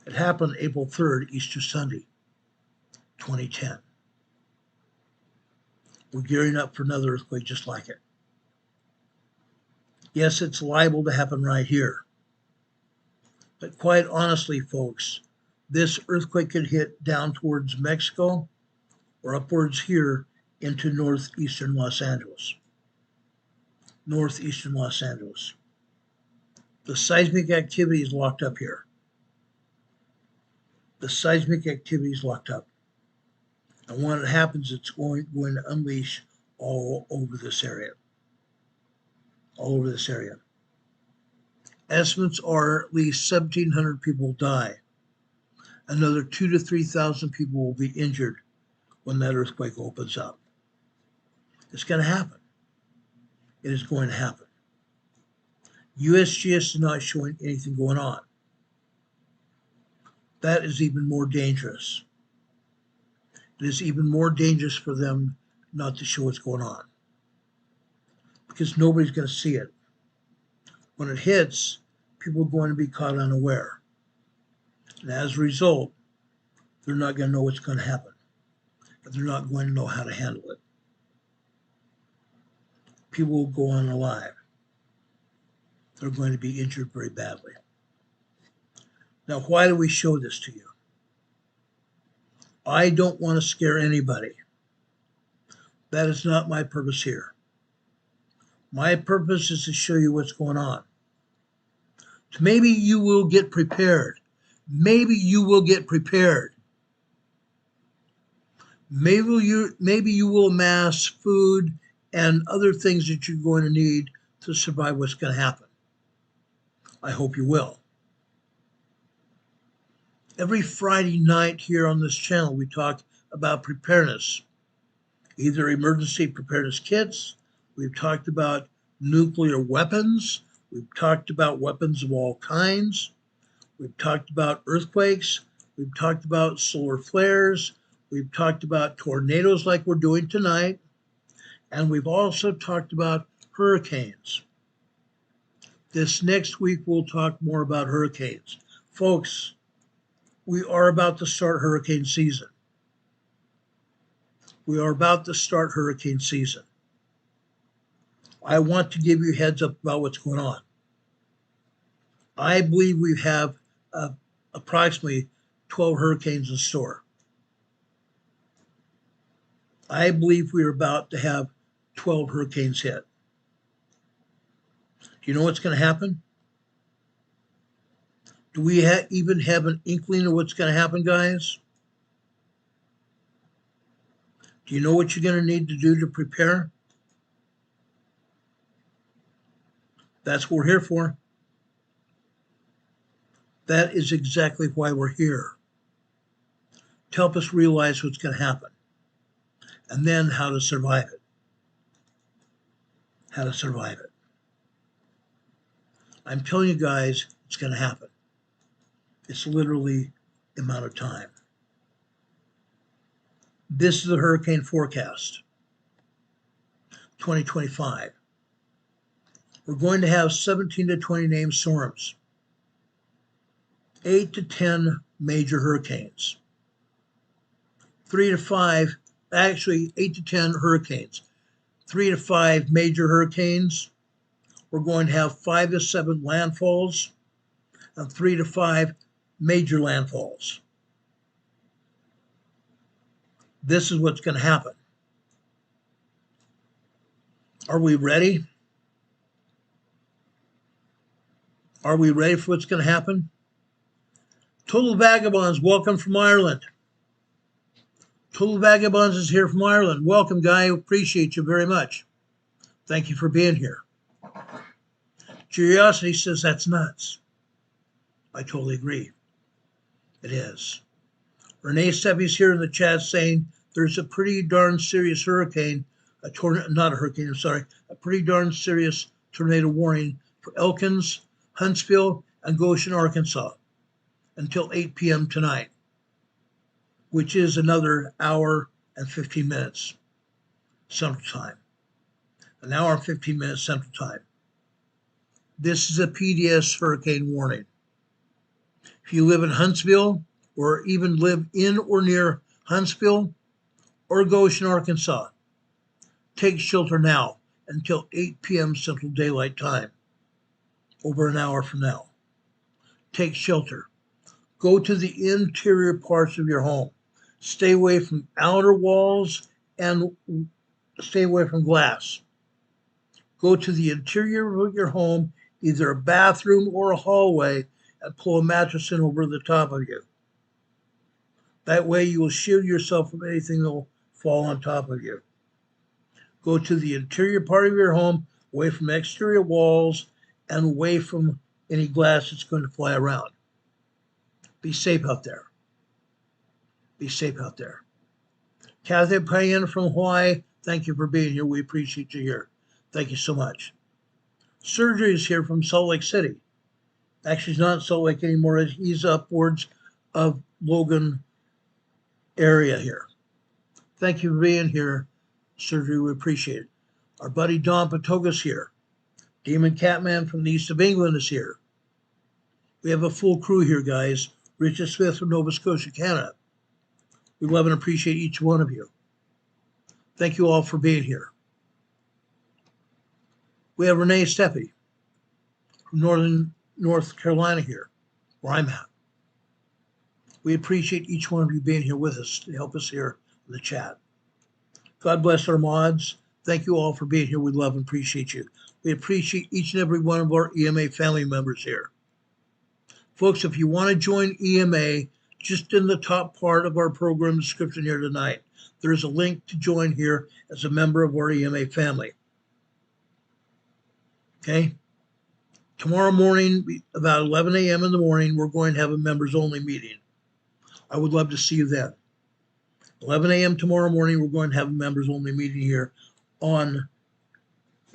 It happened April 3rd, Easter Sunday, 2010. We're gearing up for another earthquake just like it. Yes, it's liable to happen right here. But quite honestly, folks, this earthquake could hit down towards Mexico or upwards here into northeastern Los Angeles. Northeastern Los Angeles. The seismic activity is locked up here. The seismic activity is locked up. And when it happens, it's going to unleash all over this area. All over this area. Estimates are at least 1,700 people will die. Another 2,000 to 3,000 people will be injured when that earthquake opens up. It's going to happen. It is going to happen. USGS is not showing anything going on. That is even more dangerous. It is even more dangerous for them not to show what's going on, because nobody's going to see it. When it hits, people are going to be caught unaware. And as a result, they're not going to know what's going to happen. And they're not going to know how to handle it. People will go unalive. They're going to be injured very badly. Now, why do we show this to you? I don't want to scare anybody. That is not my purpose here. My purpose is to show you what's going on. Maybe you will get prepared. Maybe you will get prepared. Maybe you will amass food and other things that you're going to need to survive what's going to happen. I hope you will. Every Friday night here on this channel, we talk about preparedness, either emergency preparedness kits. We've talked about nuclear weapons. We've talked about weapons of all kinds. We've talked about earthquakes. We've talked about solar flares. We've talked about tornadoes like we're doing tonight. And we've also talked about hurricanes. This next week, we'll talk more about hurricanes. Folks, we are about to start hurricane season. We are about to start hurricane season. I want to give you a heads up about what's going on. I believe we have approximately 12 hurricanes in store. I believe we're about to have 12 hurricanes hit. Do you know what's going to happen? Do we even have an inkling of what's going to happen, guys? Do you know what you're going to need to do to prepare? That's what we're here for. That is exactly why we're here. To help us realize what's going to happen. And then how to survive it. How to survive it. I'm telling you guys, it's going to happen. It's literally a matter of time. This is the hurricane forecast, 2025. We're going to have 17 to 20 named storms, 8 to 10 major hurricanes, 8 to 10 hurricanes, 3 to 5 major hurricanes. We're going to have 5 to 7 landfalls and 3 to 5 major landfalls. This is what's going to happen. Are we ready? Are we ready for what's going to happen? Total Vagabonds, welcome from Ireland. Total Vagabonds is here from Ireland. Welcome, guy. Appreciate you very much. Thank you for being here. Curiosity says that's nuts. I totally agree. It is. Renee Steffi's here in the chat saying there's a pretty darn serious hurricane, a pretty darn serious tornado warning for Elkins, Huntsville, and Goshen, Arkansas until 8 p.m. tonight, which is another hour and 15 minutes Central Time. An hour and 15 minutes Central Time. This is a PDS hurricane warning. If you live in Huntsville or even live in or near Huntsville or Goshen, Arkansas, take shelter now until 8 p.m. Central Daylight Time, over an hour from now. Take shelter. Go to the interior parts of your home. Stay away from outer walls and stay away from glass. Go to the interior of your home, either a bathroom or a hallway, and pull a mattress in over the top of you. That way you will shield yourself from anything that will fall on top of you. Go to the interior part of your home, away from exterior walls, and away from any glass that's going to fly around. Be safe out there. Be safe out there. Kathy Payan from Hawaii, thank you for being here. We appreciate you here. Thank you so much. Surgery is here from Salt Lake City. Actually, he's not in Salt Lake anymore. He's upwards of Logan area here. Thank you for being here, Surgery. We appreciate it. Our buddy Don Patoga's here. Demon Catman from the east of England is here. We have a full crew here, guys. Richard Smith from Nova Scotia, Canada. We love and appreciate each one of you. Thank you all for being here. We have Renee Steffi from North Carolina here, where I'm at. We appreciate each one of you being here with us to help us here in the chat. God bless our mods. Thank you all for being here. We love and appreciate you. We appreciate each and every one of our EMA family members here. Folks, if you want to join EMA, just in the top part of our program description here tonight, there's a link to join here as a member of our EMA family. Okay? Tomorrow morning, about 11 a.m. in the morning, we're going to have a members-only meeting. I would love to see you then. 11 a.m. tomorrow morning, we're going to have a members-only meeting here on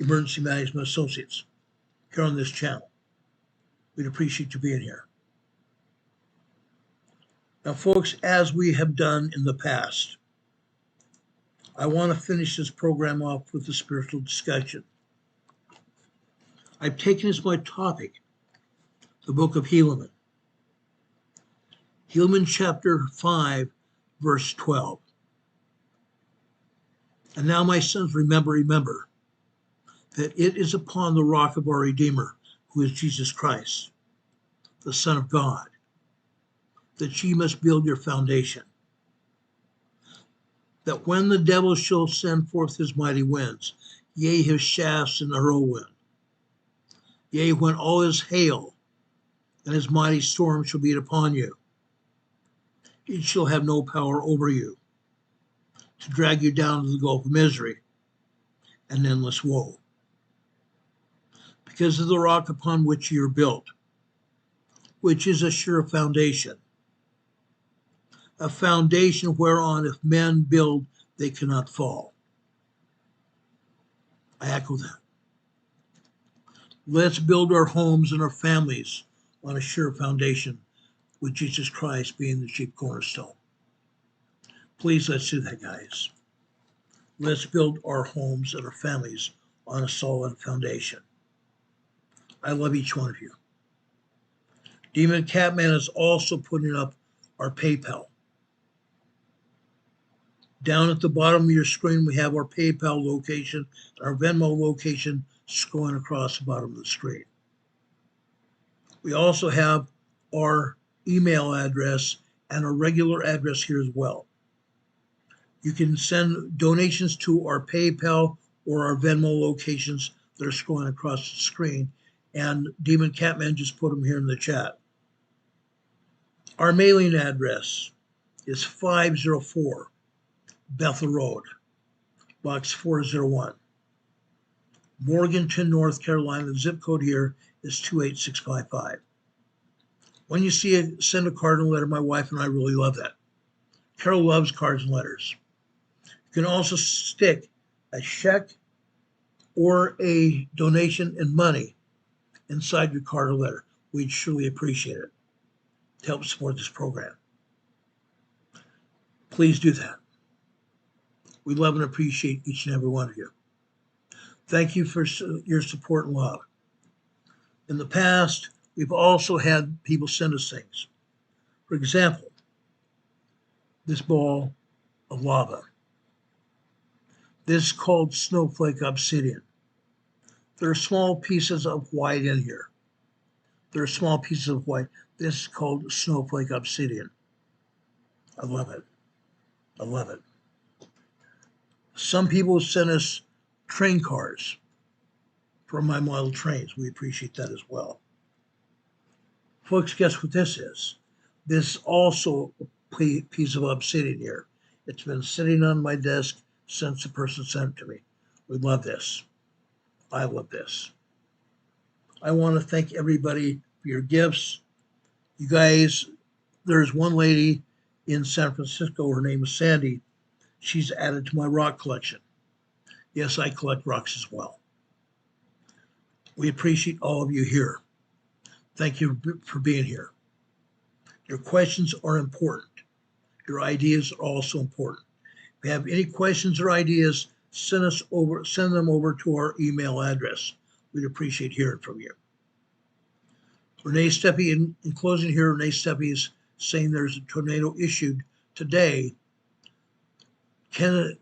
Emergency Management Associates here on this channel. We'd appreciate you being here. Now, folks, as we have done in the past, I want to finish this program off with a spiritual discussion. I've taken as my topic the book of Helaman. Helaman chapter 5, verse 12. And now, my sons, remember that it is upon the rock of our Redeemer, who is Jesus Christ, the Son of God, that ye must build your foundation. That when the devil shall send forth his mighty winds, yea, his shafts in the whirlwind, yea, when all his hail and his mighty storm shall beat upon you, he shall have no power over you, to drag you down to the gulf of misery and endless woe. Because of the rock upon which you are built, which is a sure foundation, a foundation whereon if men build, they cannot fall. I echo that. Let's build our homes and our families on a sure foundation, with Jesus Christ being the chief cornerstone. Please, let's do that, guys. Let's build our homes and our families on a solid foundation. I love each one of you. Demon Catman is also putting up our PayPal. Down at the bottom of your screen, we have our PayPal location, our Venmo location scrolling across the bottom of the screen. We also have our email address and our regular address here as well. You can send donations to our PayPal or our Venmo locations that are scrolling across the screen, and Demon Catman just put them here in the chat. Our mailing address is 504 Bethel Road, Box 401, Morganton, North Carolina. The zip code here is 28655. When you see it, send a card and letter. My wife and I really love that. Carol loves cards and letters. You can also stick a check or a donation in money inside your card or letter. We'd surely appreciate it to help support this program. Please do that. We love and appreciate each and every one of you. Thank you for your support and love. In the past, we've also had people send us things. For example, this ball of lava. This is called snowflake obsidian. There are small pieces of white in here. There are small pieces of white. This is called snowflake obsidian. I love it. I love it. Some people send us train cars for my model trains. We appreciate that as well. Folks, guess what this is? This is also a piece of obsidian here. It's been sitting on my desk since the person sent it to me. We love this. I love this. I want to thank everybody for your gifts. You guys, there's one lady in San Francisco. Her name is Sandy. She's added to my rock collection. Yes, I collect rocks as well. We appreciate all of you here. Thank you for being here. Your questions are important. Your ideas are also important. If you have any questions or ideas, send them over to our email address. We'd appreciate hearing from you. Renee Steppe, in closing here, Renee Steppe is saying there's a tornado issued today. The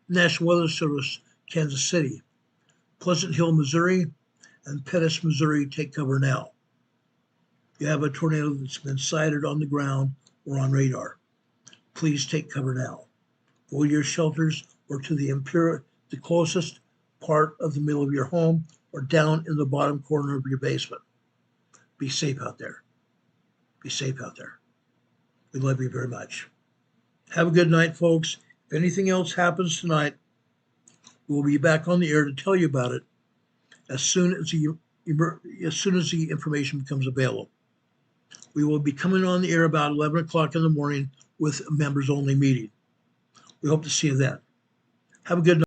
National Weather Service, Kansas City, Pleasant Hill, Missouri, and Pettis, Missouri, take cover now. You have a tornado that's been sighted on the ground or on radar. Please take cover now. Go to your shelters or to the closest part of the middle of your home or down in the bottom corner of your basement. Be safe out there. Be safe out there. We love you very much. Have a good night, folks. If anything else happens tonight, we'll be back on the air to tell you about it as soon as the information becomes available. We will be coming on the air about 11 o'clock in the morning with a members-only meeting. We hope to see you then. Have a good night.